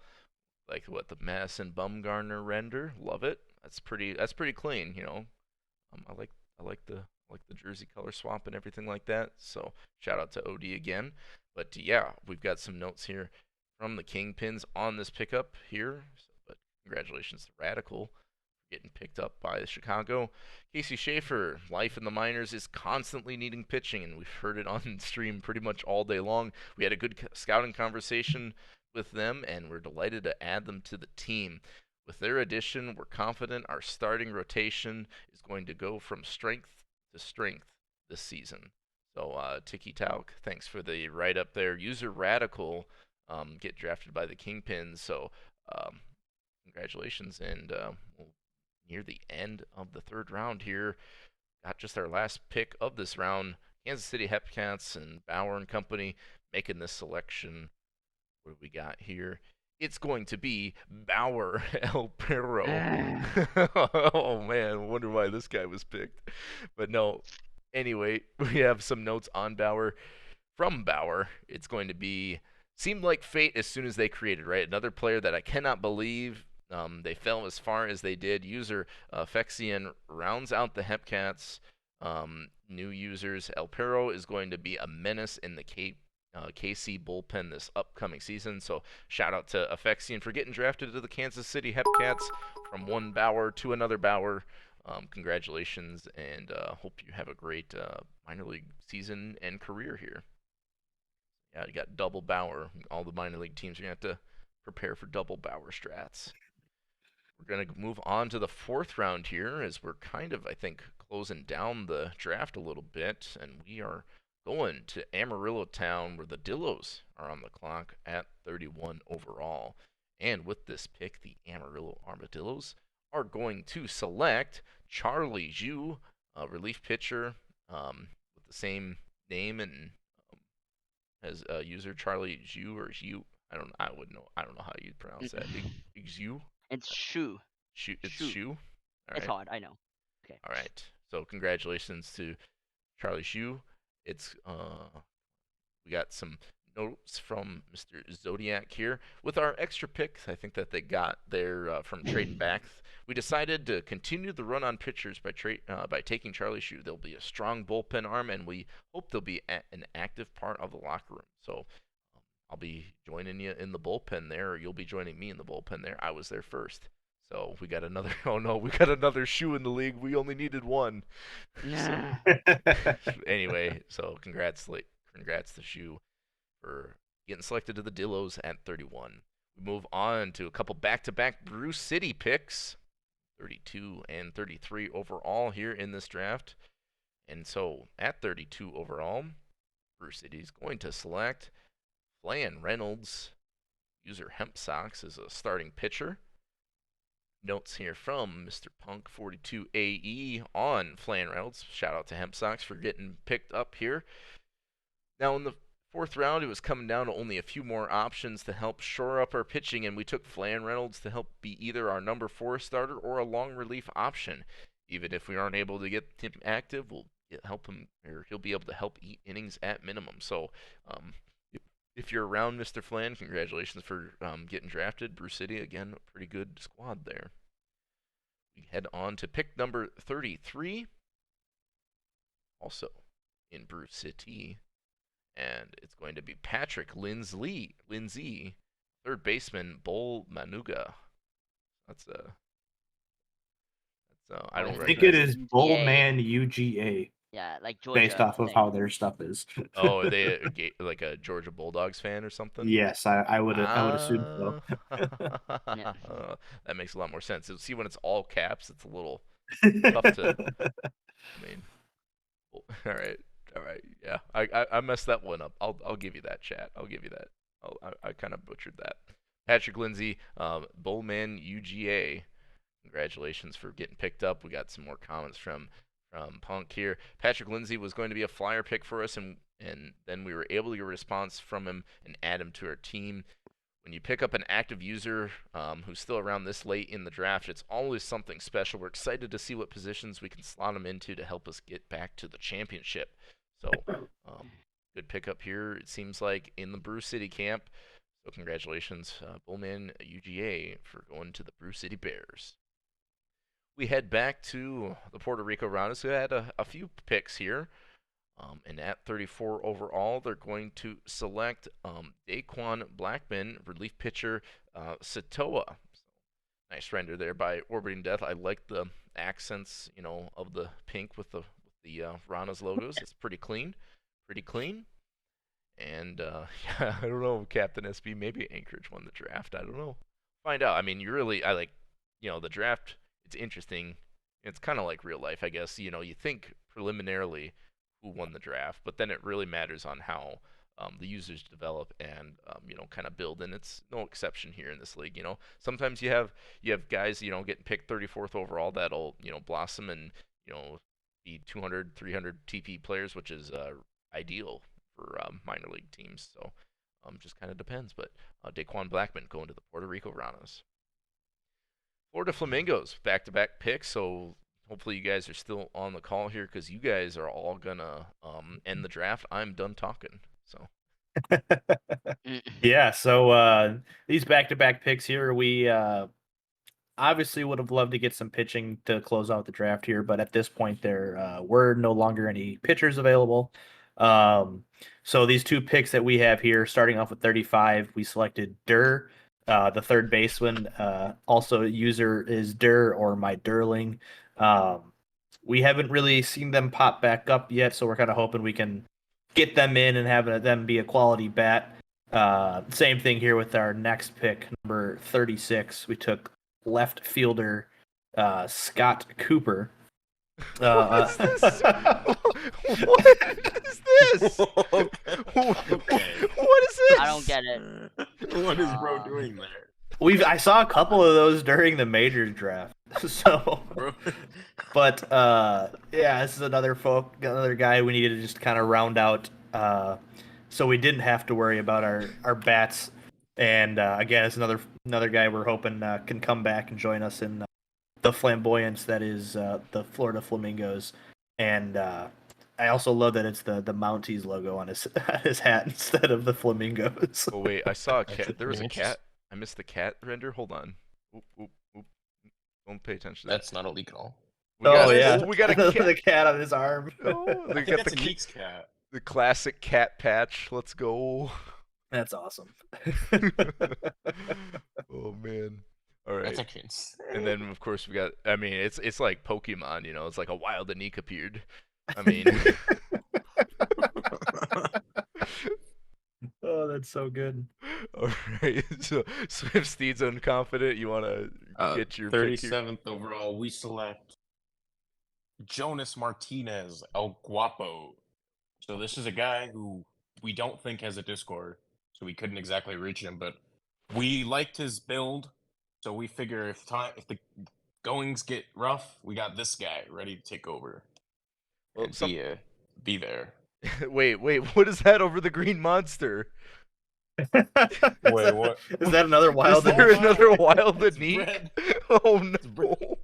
Like what the Madison Bumgarner render. Love it. That's pretty clean, I like the jersey color swap and everything like that. So shout out to OD again. But yeah, we've got some notes here from the Kingpins on this pickup here. But congratulations to Radical for getting picked up by Chicago. Casey Schaefer, life in the minors is constantly needing pitching, and we've heard it on stream pretty much all day long. We had a good scouting conversation with them, and we're delighted to add them to the team. With their addition, we're confident our starting rotation is going to go from strength to strength this season. So, Tiki Tauk, thanks for the write up there. User Radical get drafted by the Kingpins. So, congratulations. And we'll near the end of the third round here. Got just our last pick of this round. Kansas City Hepcats and Bauer and Company making this selection. What do we got here? It's going to be Bauer El Perro. Oh man, wonder why this guy was picked. But no. Anyway, we have some notes on Bauer. From Bauer, it's going to be seemed like fate as soon as they created, right? Another player that I cannot believe they fell as far as they did. User Fexian rounds out the Hepcats. New users. El Perro is going to be a menace in the KC bullpen this upcoming season. So shout out to Fexian for getting drafted to the Kansas City Hepcats from one Bauer to another Bauer. Congratulations, and hope you have a great minor league season and career here. Yeah, you got double Bauer. All the minor league teams are going to have to prepare for double Bauer strats. We're going to move on to the fourth round here as we're kind of, I think, closing down the draft a little bit. And we are going to Amarillo Town where the Dillos are on the clock at 31 overall. And with this pick, the Amarillo Armadillos are going to select Charlie Zhu, a relief pitcher with the same name and as user Charlie Zhu or Zhu. I don't know how you pronounce that. Zhu? It's Shu. It's Shu. Shu? All It's right. hard, I know. Okay. All right. So congratulations to Charlie Zhu. It's we got some notes from Mr. Zodiac here. With our extra picks, I think that they got there from trading back. We decided to continue the run on pitchers by taking Charlie Zhu. They'll be a strong bullpen arm, and we hope they'll be an active part of the locker room. So I'll be joining you in the bullpen there, or you'll be joining me in the bullpen there. I was there first. So we got another. Oh no, we got another Shoe in the league. We only needed one. So, anyway, so congrats to Shoe for getting selected to the Dillos at 31. We move on to a couple back-to-back Brew City picks, 32 and 33 overall here in this draft. And so at 32 overall, Brew City is going to select Flan Reynolds, user Hemp Socks, as a starting pitcher. Notes here from Mr. Punk 42AE on Flan Reynolds. Shout out to Hemp Socks for getting picked up here. Now in the fourth round, it was coming down to only a few more options to help shore up our pitching, and we took Flan Reynolds to help be either our number 4 starter or a long relief option. Even if we aren't able to get him active, we'll help him, or he'll be able to help eat innings at minimum. So, if you're around Mr. Flan, congratulations for getting drafted. Brew City, again, a pretty good squad there. We head on to pick number 33, also in Brew City, and it's going to be Patrick Lindsay, third baseman, Bull Manuga. I don't think it recognize is Bullman UGA. Yeah, like Georgia. Based off of how their stuff is. Oh, are they like a Georgia Bulldogs fan or something? Yes, I would assume so. Yeah. That makes a lot more sense. See, when it's all caps, it's a little tough to. I mean, all right, yeah. I messed that one up. I'll give you that, chat. I'll give you that. I kind of butchered that. Patrick Lindsay, Bullman UGA. Congratulations for getting picked up. We got some more comments from Punk here. Patrick Lindsay was going to be a flyer pick for us, and then we were able to get a response from him and add him to our team. When you pick up an active user who's still around this late in the draft, it's always something special. We're excited to see what positions we can slot him into to help us get back to the championship. So, good pickup here, it seems like, in the Brew City camp. So congratulations, Bullman UGA, for going to the Brew City Bears. We head back to the Puerto Rico Rounders, who had a few picks here. And at 34 overall, they're going to select Daquan Blackman, relief pitcher, Satoa. So, nice render there by Orbiting Death. I like the accents, of the pink with the Rana's logos. It's pretty clean. And yeah, I don't know, Captain SB. Maybe Anchorage won the draft. I don't know. Find out. I mean, the draft. It's interesting. It's kind of like real life, I guess. You think preliminarily who won the draft, but then it really matters on how the users develop and kind of build, and it's no exception here in this league. Sometimes you have guys getting picked 34th overall that'll blossom and be 200, 300 TP players, which is ideal for minor league teams. So just kind of depends. But Daquan Blackman going to the Puerto Rico Ranas. Florida Flamingos back-to-back picks. So hopefully you guys are still on the call here because you guys are all gonna end the draft. I'm done talking. So. Yeah, so these back-to-back picks here, we obviously would have loved to get some pitching to close out the draft here, but at this point there were no longer any pitchers available. So these two picks that we have here, starting off with 35, we selected Durr, the third baseman. Also, user is Durr or my Durling. We haven't really seen them pop back up yet, so we're kind of hoping we can get them in and have them be a quality bat. Same thing here with our next pick, number 36. We took left fielder Scott Cooper. What is this? What is this? Okay. What is this? I don't get it. What is bro doing there? I saw a couple of those during the majors draft. So, Bro. but yeah, this is another guy we needed to just kind of round out, so we didn't have to worry about our bats. And again, it's another guy we're hoping can come back and join us in the flamboyance that is the Florida Flamingos. And I also love that it's the Mounties logo on his hat instead of the Flamingos. Oh wait, I saw a cat. There was a cat. I missed the cat render. Hold on. Oop, oop, oop. Don't pay attention to that. That's not illegal. We got, yeah, we got a the cat. cat on his arm. Oh, I we think got that's the a Neek's cat. the classic cat patch. Let's go. That's awesome. Oh man. All right. That's actually insane. And then of course we got. I mean, it's like Pokemon. It's like a wild Anik appeared. I mean. Oh, that's so good. All right. So Swift Steed's unconfident. You want to get your pick here? 37th overall, we select Jonas Martinez, El Guapo. So this is a guy who we don't think has a Discord, so we couldn't exactly reach him, but we liked his build, so we figure if the goings get rough, we got this guy ready to take over. Well, And be there. wait, what is that over the green monster? Wait, what? Is that another wild? Is there Anik? another wild It's Anik? red. Oh It's red. no.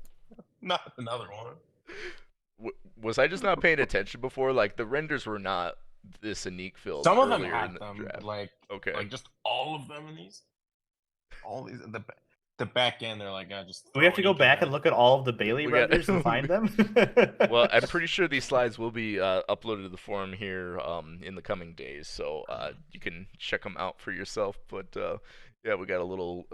Not another one. Was I just not paying attention before? Like the renders were not this Anik filled. Some of them earlier in had the them, draft. like Okay. just all of them in these. All these the back end, they're like, just. Do we have to throw go back Anik in and look at all of the Bailey We got- renders to find them? Well, I'm pretty sure these slides will be uploaded to the forum here in the coming days, so you can check them out for yourself. But yeah, we got a little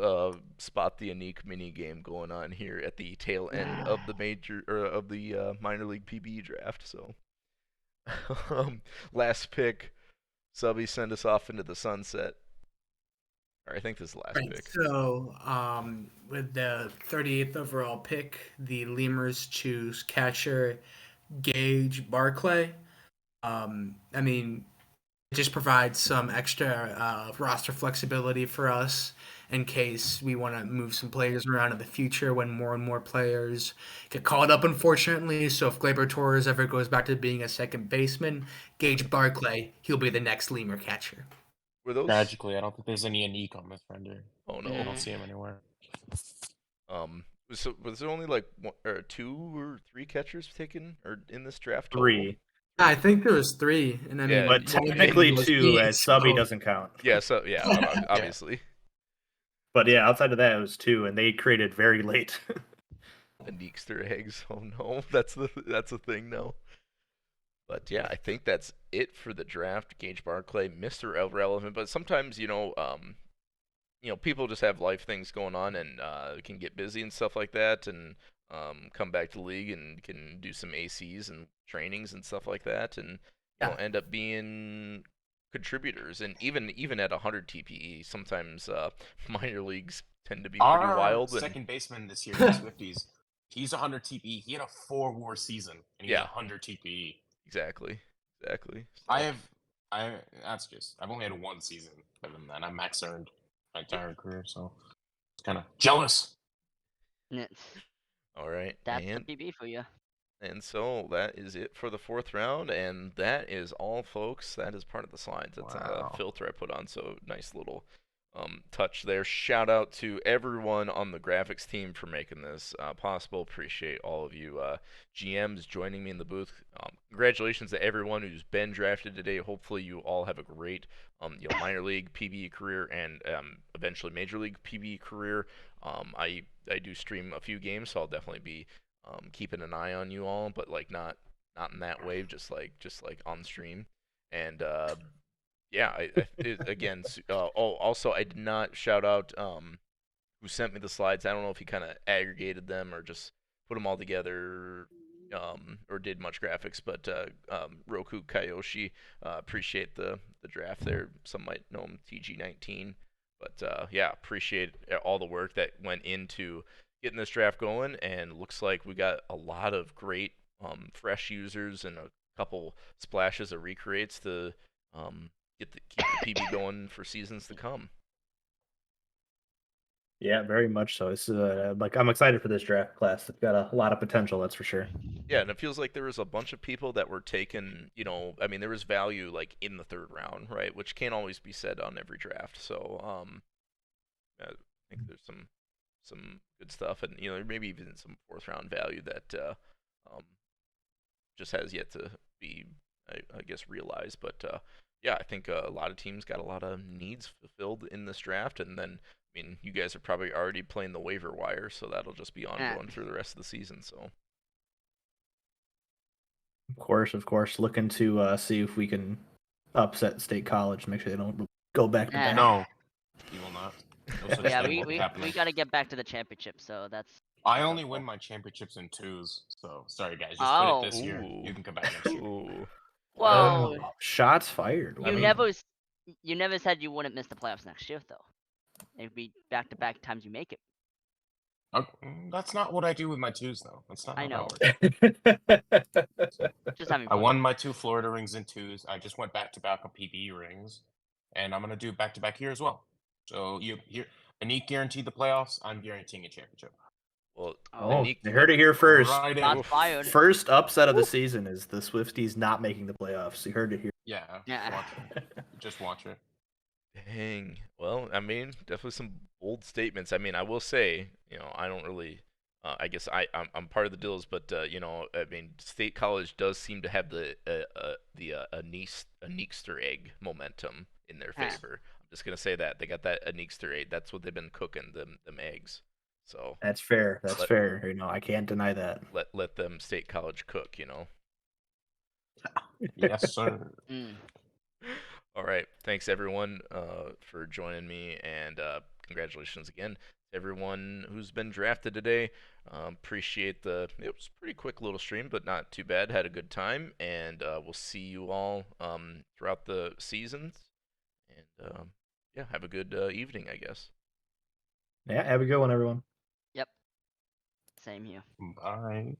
spot the Anik mini game going on here at the tail end of the minor league PBE draft. So last pick, Subby, send us off into the sunset. Or I think this is the last Right. pick. So, with the 38th overall pick, the Lemurs choose catcher Gage Barclay. I mean, it just provides some extra roster flexibility for us in case we want to move some players around in the future when more and more players get called up, unfortunately. So if Gleyber Torres ever goes back to being a second baseman, Gage Barclay, he'll be the next Lemur catcher. Were those? Tragically, I don't think there's any Anik on this render. Oh no. I don't see him anywhere. So was there only like 2 or 3 catchers taken or in this draft? total? 3, I think there was 3, and I mean, Yeah, but one of them technically was 2, me, as Subby so- doesn't count. Yeah. So yeah, obviously. But yeah, outside of that, it was 2, and they created very late. Anikster eggs. Oh no, that's a thing now. But yeah, I think that's it for the draft. Gage Barclay, Mr. Irrelevant, but sometimes people just have life things going on and can get busy and stuff like that, and come back to the league and can do some ACs and trainings and stuff like that, and end up being contributors. And even at 100 TPE, sometimes minor leagues tend to be pretty Our wild. second baseman this year, the Swifties, he's 100 TPE. He had a 4 WAR season, and he had Yeah. 100 TPE. Exactly. So, I have I've only had one season better than that. I max earned my entire career, so it's kind of jealous. All right, That's the PB for you. and so that is it for the fourth round, and that is all, folks. That is part of the slides. That's Wow. a filter I put on, so nice little touch there. Shout out to everyone on the graphics team for making this possible. Appreciate all of you GMs joining me in the booth. Congratulations to everyone who's been drafted today. Hopefully you all have a great minor league PBE career and eventually major league PBE career. I do stream a few games, so I'll definitely be keeping an eye on you all, but like not in that way, just like on stream. And yeah, again. Also, I did not shout out who sent me the slides. I don't know if he kind of aggregated them or just put them all together, or did much graphics. But Roku Kayoshi, appreciate the draft there. Some might know him TG19, but yeah, appreciate all the work that went into getting this draft going. And looks like we got a lot of great fresh users and a couple splashes of recreates to keep the PB going for seasons to come. Yeah, very much so. It's like I'm excited for this draft class. It's got a lot of potential, that's for sure. Yeah, and it feels like there was a bunch of people that were taken, I mean, there was value like in the third round, right? Which can't always be said on every draft. So, I think there's some good stuff, and maybe even some fourth round value that just has yet to be, I guess, realized. But yeah, I think a lot of teams got a lot of needs fulfilled in this draft, and then I mean, you guys are probably already playing the waiver wire, so that'll just be ongoing through the rest of the season. So. Of course, looking to see if we can upset State College, make sure they don't go back to back. No, he will not. No such Yeah, thing will be we happening. got to get back to the championship, so that's. I only win my championships in twos, so sorry guys. Just quit it this year. You can come back next year. Ooh. Well, shots fired. you never said you wouldn't miss the playoffs next year, though. It'd be back-to-back times you make it. That's not what I do with my twos, though. That's not I how know. that works. Just having I fun. won my 2 Florida rings in twos. I just went back-to-back on PBE rings, and I'm gonna do back-to-back here as well. So Anik guaranteed the playoffs. I'm guaranteeing a championship. Well, you heard it here first. Right in. Shots fired. First upset of the season is the Swifties not making the playoffs. You heard it here. Yeah. Yeah. Just watch it. Dang. Well, I mean, definitely some bold statements. I mean, I will say, I don't really. I guess I'm part of the deals, but I mean, State College does seem to have the Anikster egg momentum in their favor. I'm just gonna say that they got that Anikster egg. That's what they've been cooking them eggs. So that's fair. That's fair. I can't deny that. Let them State College cook. Yes, sir. All right. Thanks, everyone, for joining me, and congratulations again to everyone who's been drafted today. Appreciate it was a pretty quick little stream, but not too bad. Had a good time, and we'll see you all throughout the seasons. And yeah, have a good evening, I guess. Yeah, have a good one, everyone. Yep. Same here. Bye.